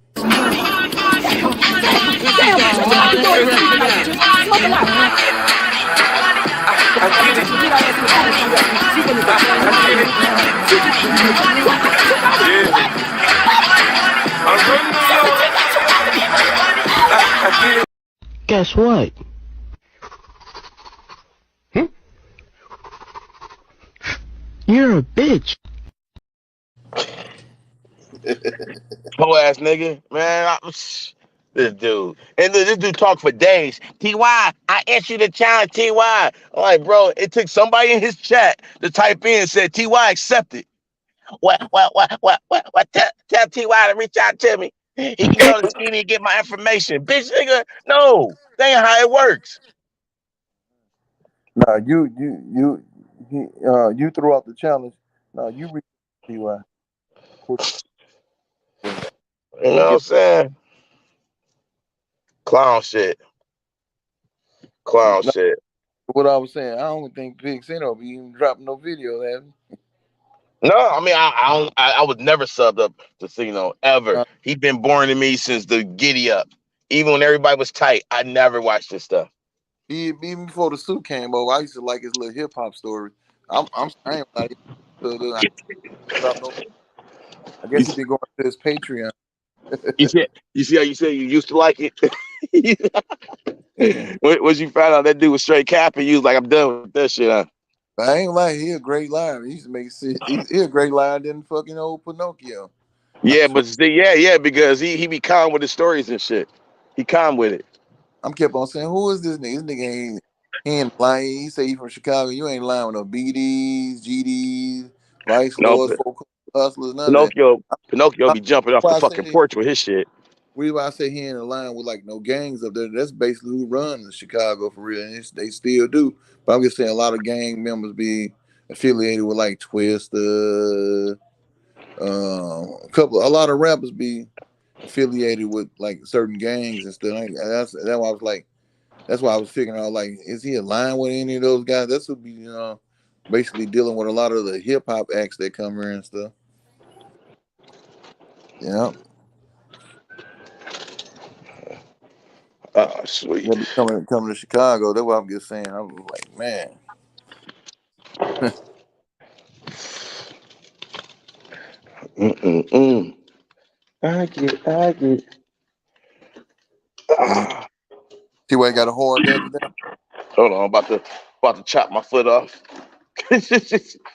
Guess what? You're a bitch. Whole ass nigga, man. This dude. And this dude talk for days. TY, I issued a challenge, TY. I'm like, bro, it took somebody in his chat to type in and said, TY accepted. What? Tell TY to reach out to me. He can go to Skinny and get my information. Bitch, nigga, no. That ain't how it works. No, you threw out the challenge. No, you read TY. You know what I'm saying? Clown shit. Clown No, shit. what I was saying, I don't think Big Sino be even dropping no video, have he? No, I mean I was never subbed up to Cino ever. He been boring to me since the giddy up. Even when everybody was tight, I never watched this stuff. Even before the suit came over, I used to like his little hip hop story. I ain't like it. I guess he been going to his Patreon. You see how you say you used to like it? Once you found out that dude was straight capping, you was like, I'm done with that shit, huh? But I ain't like he a great liar. He used to make shit. He a great liar than fucking old Pinocchio. Yeah, but see, yeah, because he be calm with his stories and shit. He calm with it. I'm kept on saying, who is this nigga? This nigga he ain't lying. He say he from Chicago. You ain't lying with no BDs, GDs, Vice No, Lords, folk hustlers, none of that. Pinocchio be jumping off the Why I fucking say, porch with his shit. reason why I say he ain't in line with like no gangs up there. That's basically who runs Chicago for real, and they still do. But I'm just saying a lot of gang members be affiliated with like Twista. A lot of rappers be affiliated with like certain gangs and stuff. That's why I was like, that's why I was figuring out like, is he aligned with any of those guys? That's what be basically dealing with a lot of the hip hop acts that come here and stuff. Yeah. Oh, sweet. They'll be coming to Chicago. That's what I'm just saying. I was like, man. I get. Ah. See why I got a hard day today? Hold on, I'm about to chop my foot off.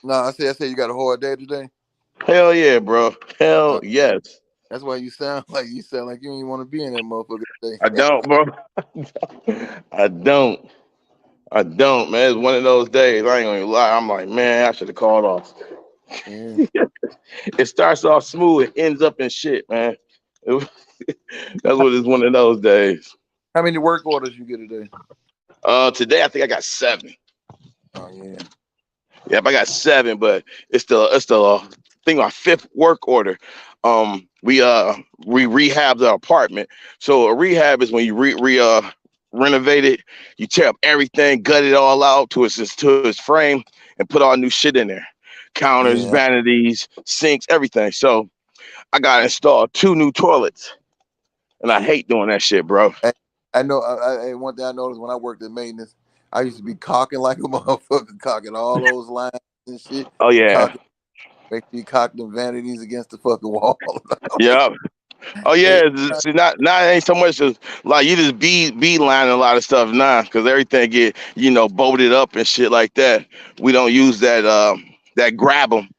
No, I said you got a hard day today. Hell yeah, bro. Hell Uh, yes. that's why you sound like you don't even want to be in that motherfucker today. I don't, bro. I don't. I don't, man. It's one of those days. I ain't gonna lie. I'm like, man, I should have called off. Yeah. It starts off smooth, it ends up in shit, man. That's what it's one of those days. How many work orders you get today? Today I think I got 7. Oh yeah. Yep, I got 7, but it's the I think my 5th work order. We rehab the apartment. So a rehab is when you renovate it, you tear up everything, gut it all out to its frame, and put all new shit in there. Counters, Yeah. vanities, sinks, everything. So I got to install 2 new toilets, and I hate doing that shit, bro. I know. One thing I noticed when I worked in maintenance, I used to be cocking like a motherfucker, cocking all those lines and shit. Oh yeah, Cocking, make me cock them vanities against the fucking wall. yeah. Oh Hey, yeah, see, not it ain't so much as like you just be lining a lot of stuff now because everything get bolted up and shit like that. We don't use that grab 'em.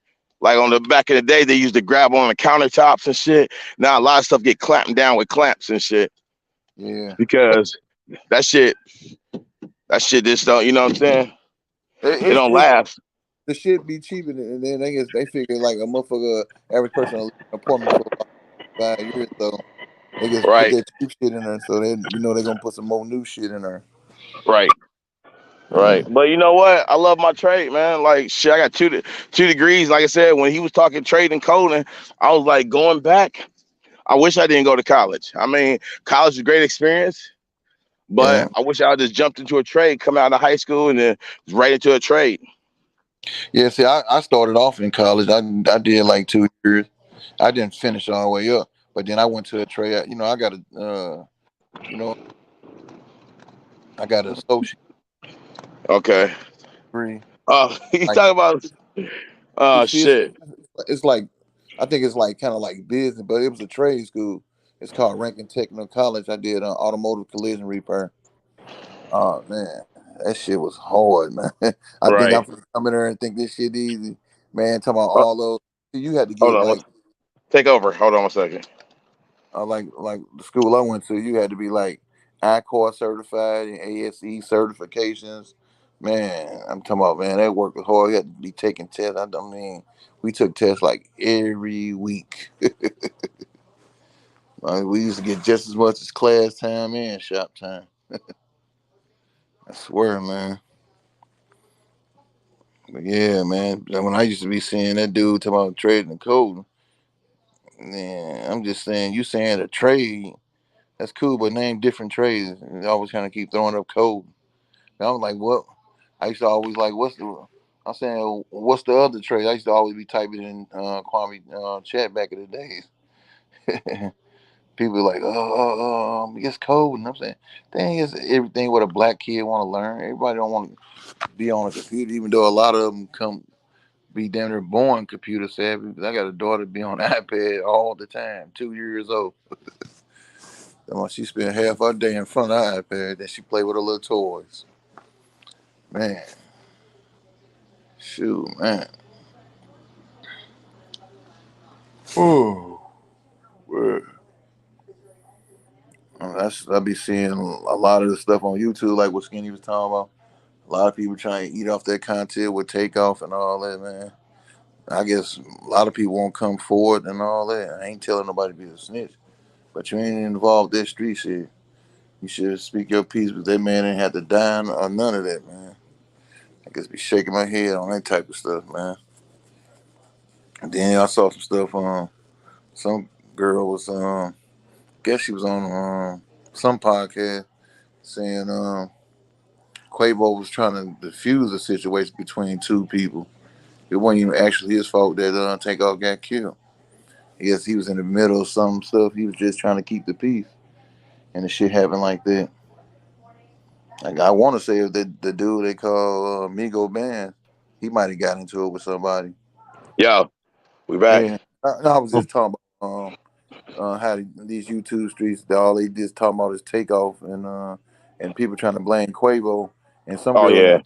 Like on the back in the day, they used to grab on the countertops and shit. Now a lot of stuff get clamped down with clamps and shit yeah, because that shit just don't. You know what I'm saying? It don't it's last. the shit be cheaper, and then they figure like a motherfucker, average person will live in an apartment for about 5 years, so they just put Right, that cheap shit in there, so they're gonna put some more new shit in there. right. Right, Yeah, but you know what? I love my trade, man. Like shit, I got two degrees. Like I said, when he was talking trade and coding, I was like going back. I wish I didn't go to college. I mean, college is a great experience, but yeah, I wish I just jumped into a trade, come out of high school, and then right into a trade. yeah. See, I started off in college. I did like 2 years. I didn't finish all the way up, but then I went to a trade. I got you know, I got an associate Okay. degree. You Like, talk about see, shit. it's like, I think it's like kind of like business, but it was a trade school. It's called Rankin Technical College. I did automotive collision repair. Oh man, that shit was hard, man. I think Right. I'm gonna come in there and think this shit easy, man. Talking about Uh, all those, you had to Hold get on. like, Take over. Hold on 1 second. like the school I went to, you had to be like ICOR certified and ASE certifications. Man, I'm talking about, man, that work was hard. You had to be taking tests. I mean, we took tests like every week. We used to get just as much as class time and shop time. I swear, man. But yeah, man. When I used to be seeing that dude talking about trading and coding, man, I'm just saying, you saying a trade, that's cool, but name different trades. And always kind of keep throwing up code. And I was like, what? I used to always like, I'm saying, what's the other trade? I used to always be typing in Kwame chat back in the days. People like, it's code. And I'm saying, dang, it's everything what a black kid want to learn. Everybody don't want to be on a computer, even though a lot of them come be damn near born computer savvy. Because I got a daughter be on iPad all the time, 2 years old. She spent half her day in front of the iPad, then she play with her little toys. Man, shoot, man. Oh, well, I be seeing a lot of the stuff on YouTube, like what Skinny was talking about. A lot of people trying to eat off that content with takeoff and all that, man. I guess a lot of people won't come forward and all that. I ain't telling nobody to be a snitch, but you ain't involved in that street shit. You should speak your piece, but that man ain't have to die or none of that, man. I guess be shaking my head on that type of stuff, man. And then I saw some stuff on some girl was guess she was on some podcast saying Quavo was trying to diffuse the situation between two people. It wasn't even actually his fault that Takeoff got killed. I guess he was in the middle of some stuff. He was just trying to keep the peace, and the shit happened like that. Like I want to say if the dude they call Migo Band, he might have got into it with somebody. Yo, we back. Yeah, I was just talking about how these YouTube streets, all they just talking about is takeoff and people trying to blame Quavo, and some Oh girl yeah.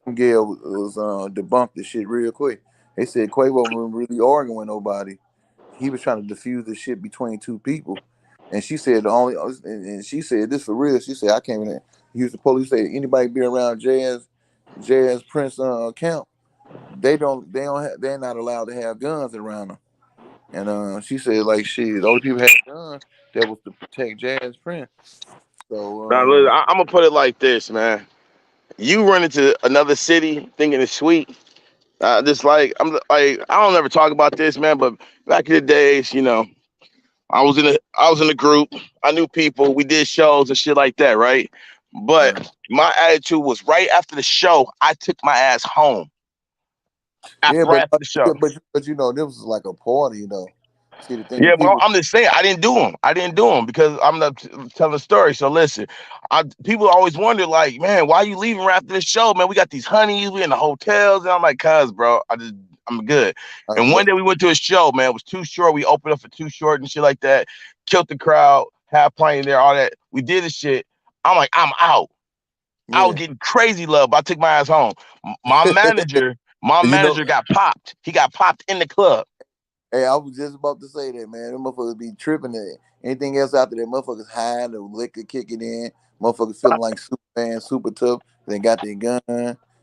some girl was debunked the shit real quick. They said Quavo wasn't really arguing with nobody. He was trying to diffuse the shit between two people. And she said and she said this for real. She said I can't even use the police. Say anybody be around Jazz Prince camp, they're not allowed to have guns around them. And she said like shit, the only people had guns that was to protect Jazz Prince. Now look, So I'm gonna put it like this, man. You run into another city thinking it's sweet. Just like I don't ever talk about this, man. But back in the days, I was in a group. I knew people. We did shows and shit like that, right? right. But my attitude was right after the show. I took my ass home. Yeah, Right after the show. but this was like a party though. See the thing, Yeah, but people. I'm just saying I didn't do them. I didn't do them because I'm not telling the story. So listen, people always wonder like, man, why you leaving right after this show, man? We got these honeys, we in the hotels, and I'm like, cuz, bro, I'm good. And one But day we went to a show, man. It was Too Short. We opened up for Too Short and shit like that. Killed the crowd, half pint there, all that. We did the shit. I'm like, I'm out. I was yeah, getting crazy love, but I took my ass home. My manager, my you know. manager got popped. He got popped in the club. Hey, I was just about to say that, man. Them motherfuckers be tripping at anything else after that. Motherfuckers high, the liquor kicking in. Motherfuckers feeling like Superman, super tough. They got their gun.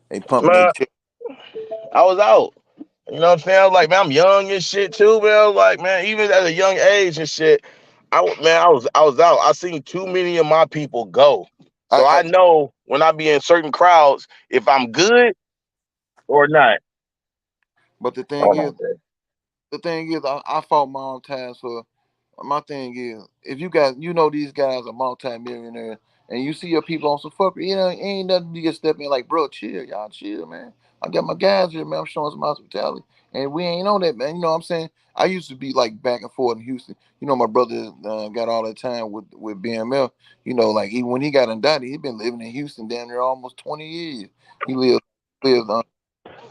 They pumping their Man, chest. I was out. You know what I'm saying? I was like, man, I'm young and shit too, man. I was like, man, even at a young age and shit, I was out. I seen too many of my people go. So I I know when I be in certain crowds if I'm good or not. but Hold on, babe. the thing is, I fought my own times for. My thing is, if you guys, these guys are multi-millionaires, and you see your people on some fucker, ain't nothing you can step in like, bro, chill, y'all chill, man. I got my guys here, man. I'm showing some hospitality, and we ain't on that, man. You know what I'm saying? I used to be like back and forth in Houston. My brother got all that time with BML. Like even when he got indicted, he been living in Houston damn near almost 20 years. He lives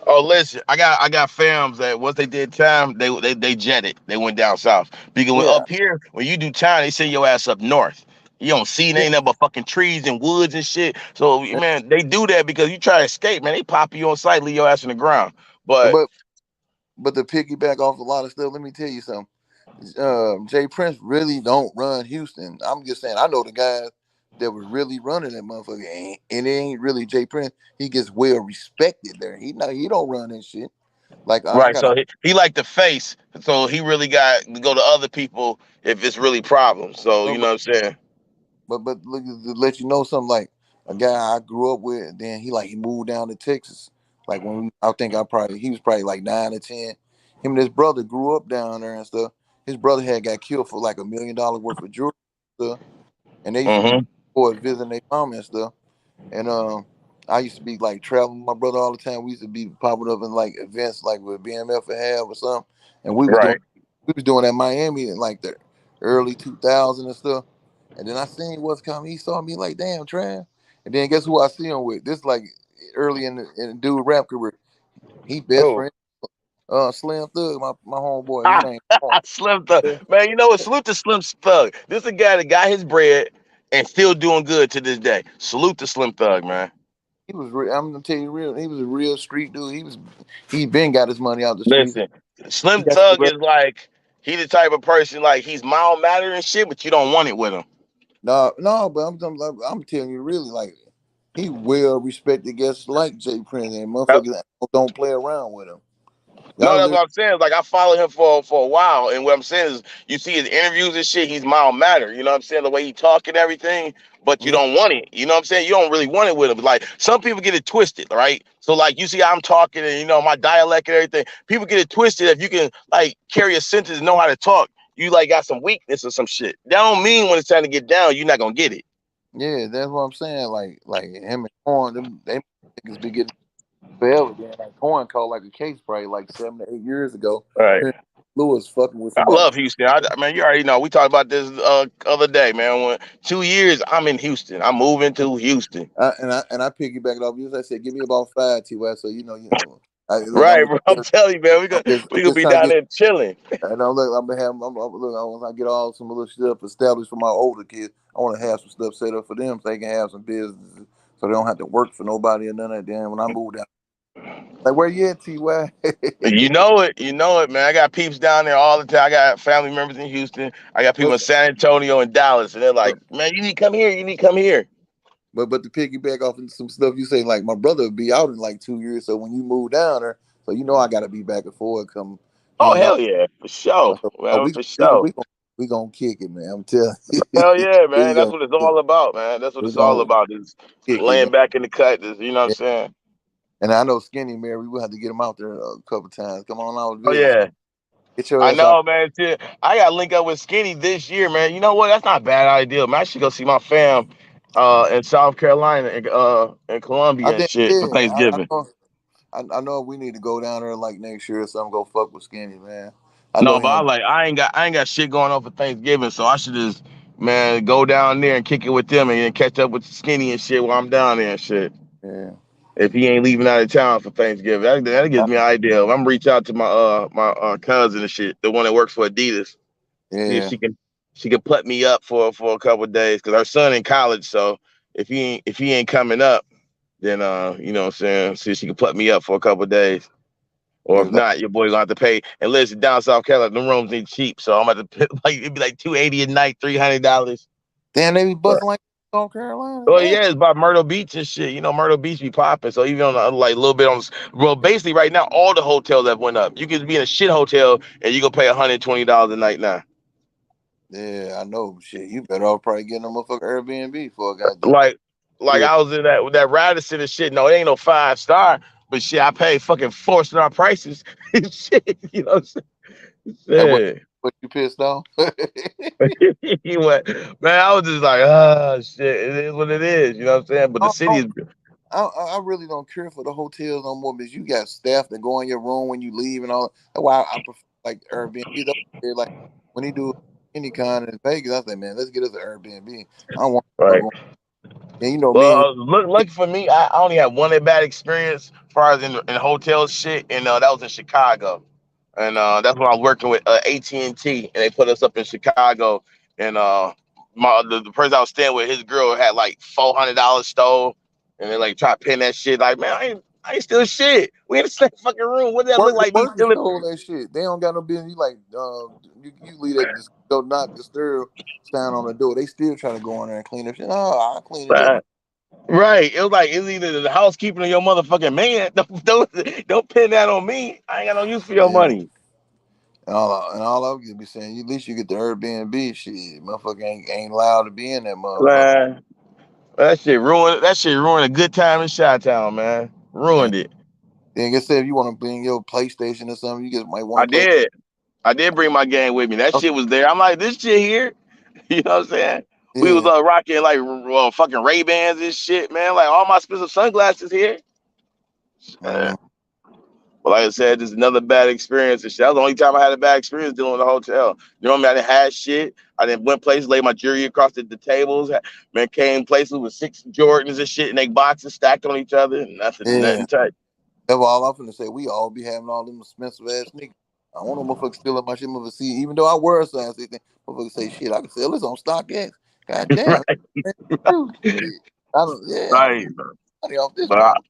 Oh, listen, I got fams that once they did time, they jetted. They went down south. Because yeah, up here, when you do time, they send your ass up north. You don't see it yeah. ain't nothing but fucking trees and woods and shit. So man, they do that because you try to escape, man. They pop you on sight, leave your ass in the ground. But But but to piggyback off a lot of stuff, let me tell you something. Jay Prince really don't run Houston. I'm just saying, I know the guys that was really running that motherfucker, and it ain't really Jay Prince. He gets well respected there. He don't run that shit. Like I right, got a so he like the face, so he really got to go to other people if it's really problems. So you but know what I'm saying? look, to let you know something, like a guy I grew up with. Then he moved down to Texas. Like I think he was probably like 9 or 10. Him and his brother grew up down there and stuff. His brother had got killed for like $1 million worth of jewelry and stuff, and they used to be Mm-hmm. boys visiting their mom and stuff. And I used to be like traveling with my brother all the time. We used to be popping up in like events like with BMF and Have or something. And Right. we was doing that in Miami in like the early 2000s and stuff. And then I seen what's coming. He saw me like, damn, Trav. And then guess who I see him with? This like early in the dude rap career. He best Oh. friend, Slim Thug, my homeboy. His Ah, name Paul. Slim Thug. Yeah. Man, you know what? Salute to Slim Thug. This is a guy that got his bread and still doing good to this day. Salute to Slim Thug, man. I'm gonna tell you real. He was a real street dude. He been got his money out the streets. Listen, He Slim got Thug is like he the type of person like he's mild mannered and shit, but you don't want it with him. no, but I'm telling you, really, like he well respected guests like Jay Prince, and motherfuckers don't play around with him. No, Y'all that's live, what I'm saying. Like I follow him for a while, and what I'm saying is, you see his interviews and shit. He's mild mannered. You know what I'm saying? The way he talk and everything, but you yeah, don't want it. You know what I'm saying? You don't really want it with him. Like some people get it twisted, right? So like you see, I'm talking and my dialect and everything. People get it twisted. If you can like carry a sentence and know how to talk, you like got some weakness or some shit. That don't mean when it's time to get down, you're not gonna get it. yeah, that's what I'm saying. Like him and Corn, they niggas be getting forever. Then like Corn called like a case probably like 7 to 8 years ago. All right. Here, Lewis fucking with I somebody. love Houston. Man, you already know. We talked about this other day, man. When 2 years, I'm in Houston. I'm moving to Houston. And I piggyback it off you. I said, give me about 5, Ty. So look, Right, bro. I'm telling you, man. We gonna I'm we gonna just be trying to down get. there chilling. And I'm gonna have. Look, I want to get all some little stuff established for my older kids. I want to have some stuff set up for them so they can have some business, so they don't have to work for nobody or none of that. Then when I move down, like where you at, Ty? You know it. You know it, man. I got peeps down there all the time. I got family members in Houston. I got people but, in San Antonio and Dallas, and they're like, "Man, you need to come here. You need to come here." but to piggyback off into some stuff you say, like my brother will be out in like 2 years. So when you move down there, so I got to be back and forth, come Oh hang out. hell yeah, for sure, So, man, for sure. we gonna kick it, man. I'm telling you, Hell yeah, man. we That's gonna what it's kick all about, man. That's what we it's all gonna about. Is kick it, laying man. back in the cut. You know what I'm saying? And I know Skinny Mary, we will have to get him out there a couple times. Come on out, Oh visit. yeah. Get your I ass out. know, man. Too. I got to link up with Skinny this year, man. You know what? That's not a bad idea, man. I should go see my fam in South Carolina and in I Columbia and think, shit for yeah, Thanksgiving. I know we need to go down there like next year or something. Go fuck with Skinny, man. I know No, but him. I ain't got shit going on for Thanksgiving, so I should just man go down there and kick it with them and then catch up with Skinny and shit while I'm down there and shit. Yeah, If he ain't leaving out of town for Thanksgiving, that gives I- me an idea. I'm gonna reach out to my cousin and shit, the one that works for Adidas. See if yeah. she can put me up for a couple of days because our son in college. So if he ain't coming up, then you know what I'm saying. See if she can put me up for a couple of days. Or if Yeah, not, your boy gonna have to pay. And listen, down South Carolina, the rooms ain't cheap, so I'm gonna have to pay, like it'd be like $280 a night, $300. damn, they be But busting like South Carolina. well, Damn. yeah, it's by Myrtle Beach and shit. You know, Myrtle Beach be popping. So even on like a little bit on, well, basically right now all the hotels have went up. You can be in a shit hotel and you gonna pay $120 a night now. Yeah, I know. Shit, you better off probably getting a motherfucking Airbnb for a goddamn. Like Yeah. I was in that Radisson and shit. No, it ain't no 5 star, but shit, I paid fucking 4 star prices. Shit, you know what I'm And saying? what you pissed off? He went, man, I was just like, oh shit, it is what it is, you know what I'm saying? But the I, city I, is I really don't care for the hotels no more because you got staff that go in your room when you leave and all. That's why I prefer like Airbnb. Like when he do any kind in Vegas, I say, man, let's get us an Airbnb. I don't want to right. go. And you know me. Well, lucky for me, I only had one bad experience as far as in hotel shit, and that was in Chicago, and that's when I was working with AT&T, and T, and they put us up in Chicago, and the person I was staying with, his girl had like $400 stole, and they like try to pin that shit. Like, man, I ain't stealing shit. We in the same fucking room. What does that look Workers, like? Me workers stealing? stole that shit. They don't got no business. You like, you leave that do not disturb sign on the door. They still trying to go in there and clean up shit. Oh, I'll clean it up. Right. It was like it's either the housekeeping or your motherfucking man. Don't pin that on me. I ain't got no use for your Yeah. money. And all I would be saying, at least you get the Airbnb shit. Motherfucker ain't allowed to be in that motherfucker. Man, that shit ruined a good time in Chi-Town, man. And Ruined it. then like I said, if you want to bring your PlayStation or something, you just might I want to play. did. I did bring my game with me. That Oh, shit was there. I'm like, this shit here. You know what I'm saying? We was yeah. rocking like fucking Ray-Bans and shit, man. Like all my expensive sunglasses here. Uh, Mm, But like I said, just another bad experience and shit. That was the only time I had a bad experience dealing with a hotel. You know what I mean? I didn't have shit. I didn't went places, laid my jewelry across the tables. Man, came places with 6 Jordans and shit in they boxes stacked on each other. yeah. Nothing tight. That's all I'm finna say. We all be having all them expensive ass sneakers. I want no motherfucker stealing my shit, motherfucker. See, even though I wear a size 16, motherfucker say shit. I can sell this on StockX. God damn. Right, Shit. I don't. Yeah. right. Money off this But I, motherfucker.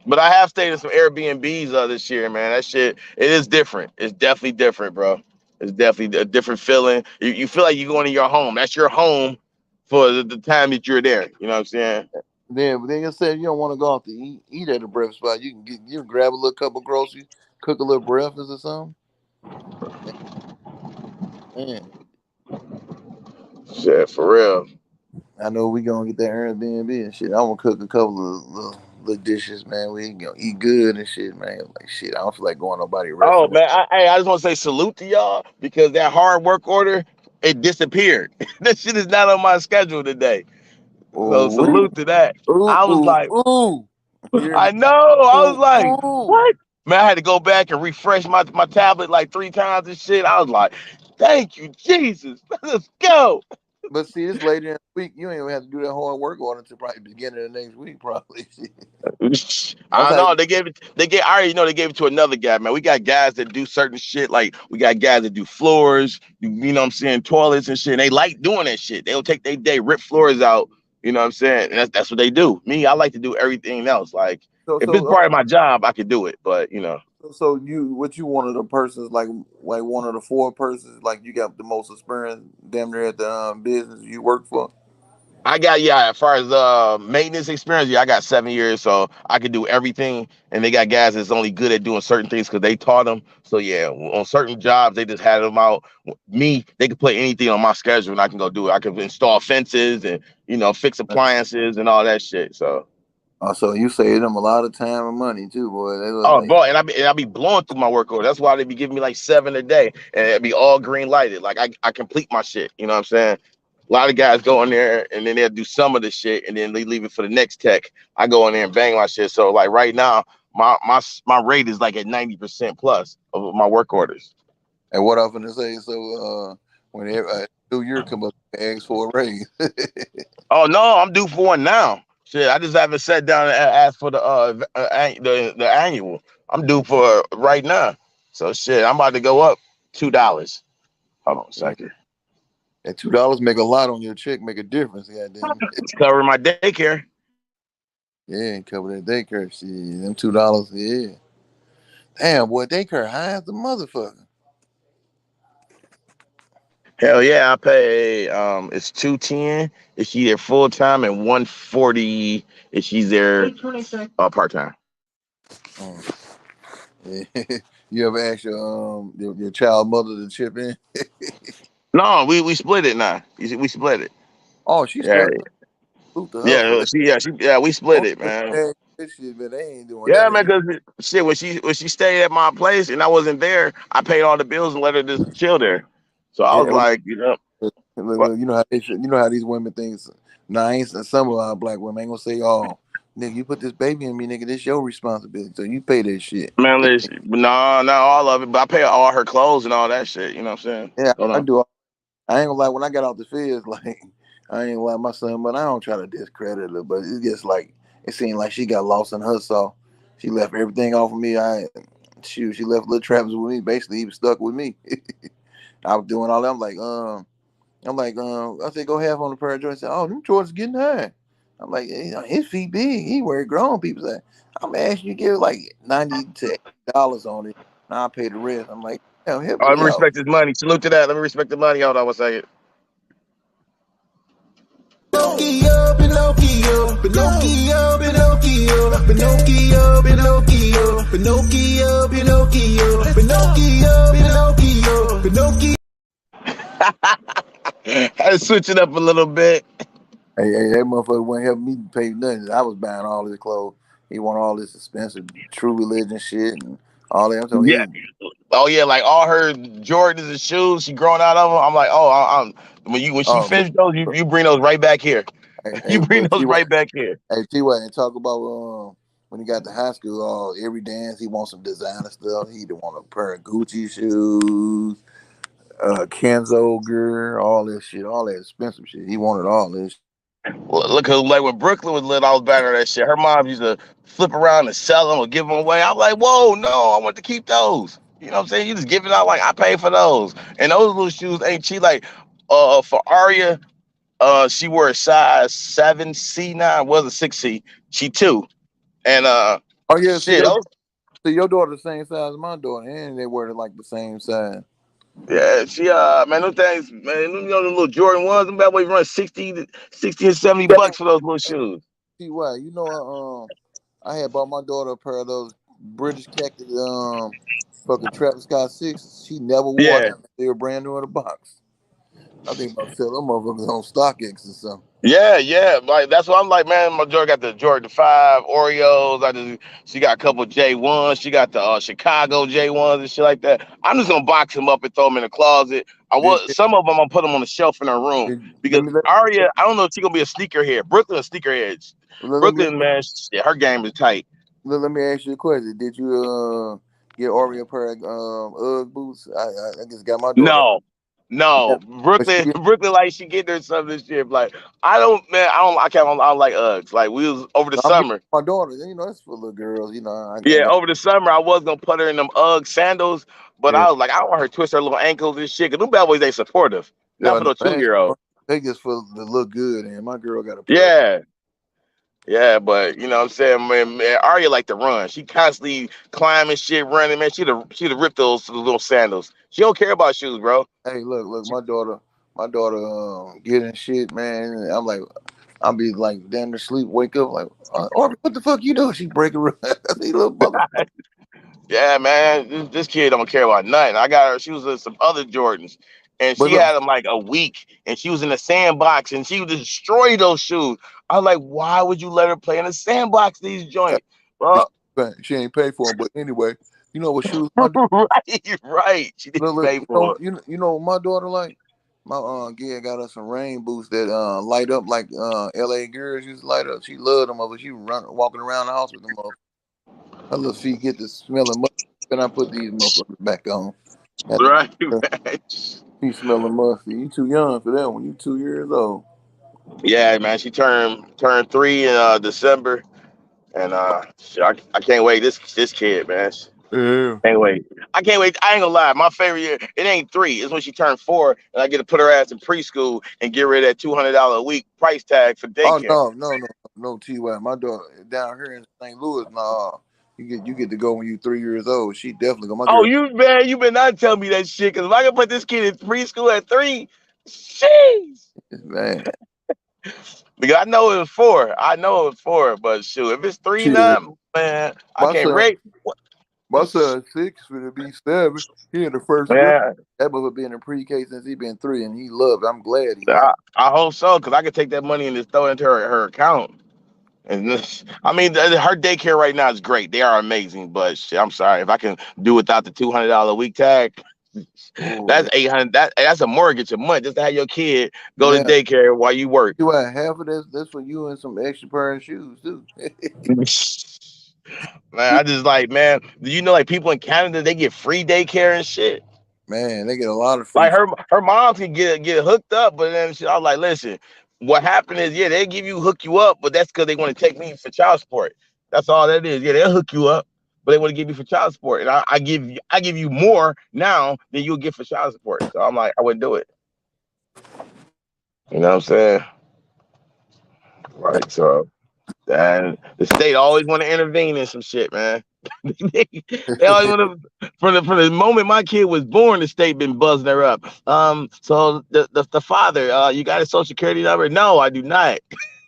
but I have stayed in some Airbnbs this year, man. That shit, it is different. It's definitely different, bro. It's definitely a different feeling. You feel like you're going to your home. That's your home for the time that you're there. You know what I'm saying? Then, but then you said you don't want to go out to eat at a breakfast spot. You can grab a little cup of groceries, cook a little breakfast or something. Man, Shit, for real. I know we gonna get that Airbnb and shit. I'm gonna cook a couple of little dishes, man. We gonna eat good and shit, man. Like shit, I don't feel like going nobody Oh restaurant. man, I just want to say salute to y'all because that hard work order it disappeared. That shit is not on my schedule today. So Oh, salute to that. ooh, I was ooh, like, ooh. You hear me? I know. I was Ooh, like, ooh. what? Man, I had to go back and refresh my tablet like 3 times and shit. I was like, thank you, Jesus. Let's go. But see, this later in the week, you ain't gonna have to do that hard work order until probably beginning of the next week, probably. That's I how. know I already know they gave it to another guy, man. We got guys that do certain shit, like we got guys that do floors, you know what I'm saying, toilets and shit. And they like doing that shit. They'll take their day, rip floors out, you know what I'm saying? And that's what they do. Me, I like to do everything else. Like So, if it's so, part of my job, I could do it. But you know. so what you one of the persons like one of the 4 persons like you got the most experience damn near at the business you work for. I got as far as maintenance experience, yeah, I got 7 years, so I can do everything. And they got guys that's only good at doing certain things because they taught them. So yeah, on certain jobs they just had them out. Me, they could put anything on my schedule and I can go do it. I can install fences and fix appliances and all that shit. So So you save them a lot of time and money too, boy. They look oh, like bro, and I be blowing through my work order. That's why they be giving me like 7 a day, and it be all green lighted. Like I complete my shit. You know what I'm saying? A lot of guys go in there and then they'll do some of the shit, and then they leave it for the next tech. I go in there and bang my shit. So like right now, my rate is like at 90% plus of my work orders. And what I'm gonna say, so when New Year come up, ask for a raise. Oh no, I'm due for one now. Shit, I just haven't sat down and asked for the annual. I'm due for right now. So shit, I'm about to go up $2. Hold on a Yeah. second. That $2 make a lot on your check, make a difference. Goddamn. It's covering my daycare. Yeah, and cover that daycare shit. Them $2, yeah. Damn, boy, daycare high as the motherfucker. Hell yeah, I pay. It's 210 if she's there full time and 140 if she's there part time. Um, yeah. You ever ask your child mother to chip in? No, we split it now. You see, we split it. Oh, she Yeah, started salute to her for that. we split Oh, it, man. that shit, man, they ain't doing Yeah, that man, anymore. because shit, when she stayed at my place and I wasn't there, I paid all the bills and let her just chill there. So I was Yeah, like, what? you know how you know how these women think nice, and some of our black women ain't gonna say, "Oh, nigga, you put this baby in me, nigga. This your responsibility, so you pay that shit." Man, listen, no, not all of it, but I pay all her clothes and all that shit. You know what I'm saying? Yeah, Hold I on. do. I ain't gonna lie. When I got off the field, like I ain't gonna lie my son, but I don't try to discredit her. But it just like it seemed like she got lost in her soul. She left everything off of me. She left little Travis with me. Basically, he was stuck with me. I was doing all that. I said, go have on a pair of Jordans. He said, oh, them Jordans getting high. I'm like, his feet big. He wear grown people say. I'm asking you to give like $90 to $80 on it. And I'll pay the rest. I'm like, help Oh, let me me out. respect his money. Salute to that. Let me respect the money. Hold on one second. Pinocchio, Pinocchio, Pinocchio, Pinocchio, Pinocchio, Pinocchio, Pinocchio, Pinocchio, Pinocchio, Pinocchio, Pinocchio. I had to switch it up a little bit. Hey, that motherfucker wouldn't help me pay nothing. I was buying all his clothes. He want all this expensive True Religion shit and all that. I'm telling Yeah. you, Oh yeah, like all her Jordans and shoes, she growing out of them. I'm like, oh, I'm when she oh, finished those, you bring those right back here. You bring but those right back here. T.Y. and talk about when he got to high school, every dance he wants some designer stuff. He want a pair of Gucci shoes, Kenzo gear, all this shit, all that expensive shit. He wanted all this. Well, look, like when Brooklyn was lit, I was buying her that shit. Her mom used to flip around and sell them or give them away. I'm like, whoa, no, I want to keep those. You know what I'm saying? You just give it out like I pay for those. And those little shoes ain't cheap. Like, for Aria, she wore a size 7C9, was a 6C. She two. And Oh yeah, shit, those, see your daughter the same size as my daughter, and they wear it like the same size. yeah, she man, those things, man, you know them little Jordan ones, them bad boys run 60 and 70 bucks for those little Hey, shoes. T.Y., I had bought my daughter a pair of those British khaki fucking Travis Scott sixes. She never wore Yeah. them. They were brand new in the box. I think about sell them motherfuckers on StockX or something. Yeah. Like that's what I'm like, man. My Jordan got the Jordan 5 Oreos. She got a couple J1s. She got the Chicago J1s and shit like that. I'm just gonna box them up and throw them in the closet. Did, Some of them I'm gonna put them on the shelf in her room let because me let, Aria, I don't know if she's gonna be a sneakerhead. Brooklyn a sneakerhead. let me Brooklyn, man, shit, her game is tight. let me ask you a question. Did you get Ori a pair of UGG boots? I just got my daughter. No, Yeah, no. but she Brooklyn, like she get there some this shit. Like I don't, man. I don't like Uggs. Like we was over the I'm getting summer. my daughter. That's for little girls. I Yeah, got over the summer I was gonna put her in them Ugg sandals, but yeah. I was like, I don't want her to twist her little ankles and shit. Cause them bad boys ain't supportive. Not Yeah, for no, the 2 year old. they just for to look good. And my girl got a pair. Yeah, yeah, but you know what I'm saying, man, Arya like to run. She constantly climbing shit, running, man. She'd have ripped those little sandals. She don't care about shoes, bro. Hey, look, my daughter, getting shit, man. And I'm like, I'll be like, damn near sleep, wake up, like, Aubrey, what the fuck you doing? She breaking her. I see little mother. Yeah, man, this kid don't care about nothing. I got her. She was in some other Jordans, and But she look, had them like a week, and she was in the sandbox, and she would destroy those shoes. I was like, why would you let her play in the sandbox? These joints, bro. she ain't paid for them. But anyway, you know what shoes my right. She didn't look, pay for it. you know what my daughter like. My Gia got us some rain boots that light up like LA girls used to light up. She loved them, but she run walking around the house with them. Her little feet get to smelling much. Then I put these motherfuckers back on. Got the, Right, man. he smelling musty. You too young for that one. You 2 years old. Yeah, man. She turned 3 in December, and shit, I can't wait. This kid, man. Yeah. Can't wait. I can't wait. I ain't gonna lie. My favorite year, it ain't 3. It's when she turned 4, and I get to put her ass in preschool and get rid of that $200 a week price tag for Oh daycare. no, Ty. My daughter down here in St. Louis. Nah, you get to go when you 3 years old. She definitely go. My Oh, girl, you been not telling me that shit. Because if I can put this kid in preschool at 3, jeez. man. Because I know it was 4. I know it was 4, but shoot, if it's 3 Shit, now, man, I my can't son, rate. my son 6 finna be 7. He in the first grade. Man, That mother been in pre-K since he been 3, and he loved it. I'm glad he I, liked I hope so, because I could take that money and just throw it into her account. And this, I mean, her daycare right now is great. They are amazing, but shit, I'm sorry if I can do without the $200 a week tag. it. Oh, That's 800. That's a mortgage a month just to have your kid go to yeah. daycare while you work. You want half of that's for you and some extra pair of shoes too. Man, I just like, man, do you know like people in Canada they get free daycare and shit? Man, they get a lot of free Like shit. her mom can get hooked up, but then I was like, listen, what happened is, yeah, they give you hook you up, but that's because they want to take me for child support. That's all that is. Yeah, they'll hook you up, but they want to give you for child support, and I give you more now than you'll get for child support. So I'm like, I wouldn't do it. You know what I'm saying? Right. So and the state always want to intervene in some shit, man. They always want to. From the moment my kid was born, the state been buzzing her up. So the father, you got a social security number? No, I do not.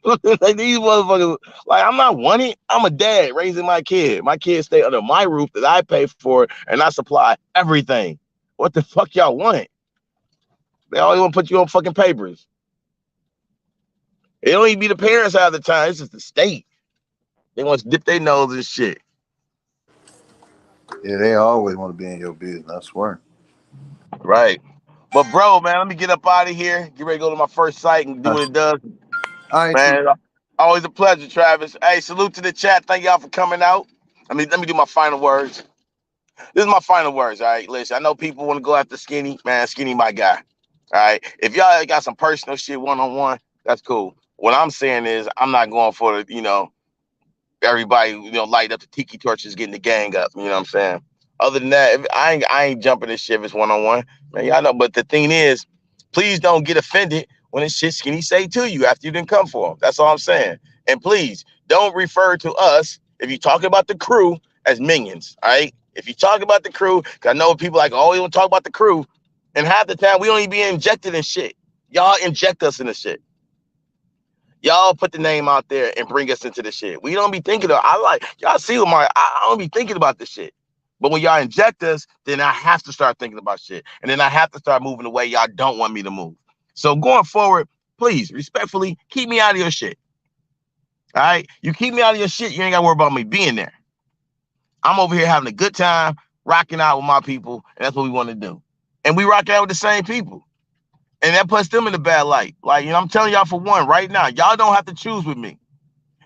Like these motherfuckers, like I'm not wanted. I'm a dad raising my kid. My kids stay under my roof that I pay for, and I supply everything. What the fuck y'all want? They always want to put you on fucking papers. It don't even be the parents half the time. It's just the state. They want to dip their nose in shit. Yeah, they always want to be in your business. I swear. Right. But bro, man, let me get up out of here. Get ready to go to my first site and do All what it does. right, T. Man, always a pleasure, Travis. Hey, salute to the chat. Thank y'all for coming out. I mean, let me do my final words. This is my final words. All right. Listen, I know people want to go after Skinny. Man, Skinny, my guy. All right. If y'all got some personal shit one-on-one, that's cool. What I'm saying is I'm not going for the, everybody, light up the tiki torches, getting the gang up. You know what I'm saying? Other than that, I ain't jumping this shit if it's one-on-one. Man, y'all know. But the thing is, please don't get offended when it's shit Skinny say to you after you didn't come for him. That's all I'm saying. And please don't refer to us if you talk about the crew as minions. All right. If you talk about the crew, because I know people like always want to talk about the crew, and half the time we don't even be injected in shit. Y'all inject us in the shit. Y'all put the name out there and bring us into the shit. We don't be thinking of, y'all see what I don't be thinking about this shit. But when y'all inject us, then I have to start thinking about shit. And then I have to start moving the way y'all don't want me to move. So going forward, please, respectfully, keep me out of your shit. All right? You keep me out of your shit, you ain't got to worry about me being there. I'm over here having a good time, rocking out with my people, and that's what we want to do. And we rock out with the same people. And that puts them in a bad light. Like, I'm telling y'all for one, right now, y'all don't have to choose with me.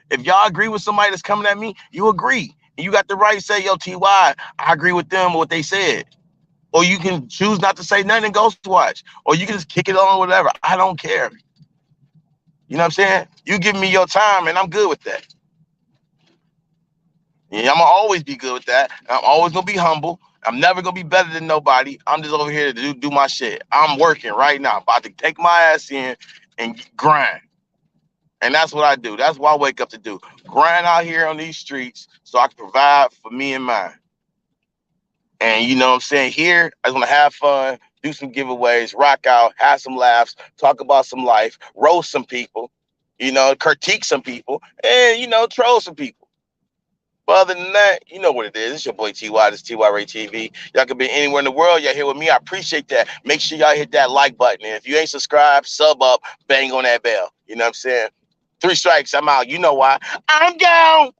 If y'all agree with somebody that's coming at me, you agree. And you got the right to say, yo, TY, I agree with them what they said. Or you can choose not to say nothing and ghost watch. Or you can just kick it on, whatever. I don't care. You know what I'm saying? You give me your time and I'm good with that. Yeah, I'm gonna always be good with that. I'm always gonna be humble. I'm never gonna be better than nobody. I'm just over here to do my shit. I'm working right now, about to take my ass in and grind. And that's what I do. That's what I wake up to do. Grind out here on these streets so I can provide for me and mine. And you know what I'm saying? Here, I just want to have fun, do some giveaways, rock out, have some laughs, talk about some life, roast some people, critique some people, and, troll some people. But other than that, you know what it is. It's your boy TY. This is TY TV. Y'all could be anywhere in the world. Y'all here with me. I appreciate that. Make sure y'all hit that like button. And if you ain't subscribed, sub up, bang on that bell. You know what I'm saying? 3 strikes, I'm out. You know why. I'm gone.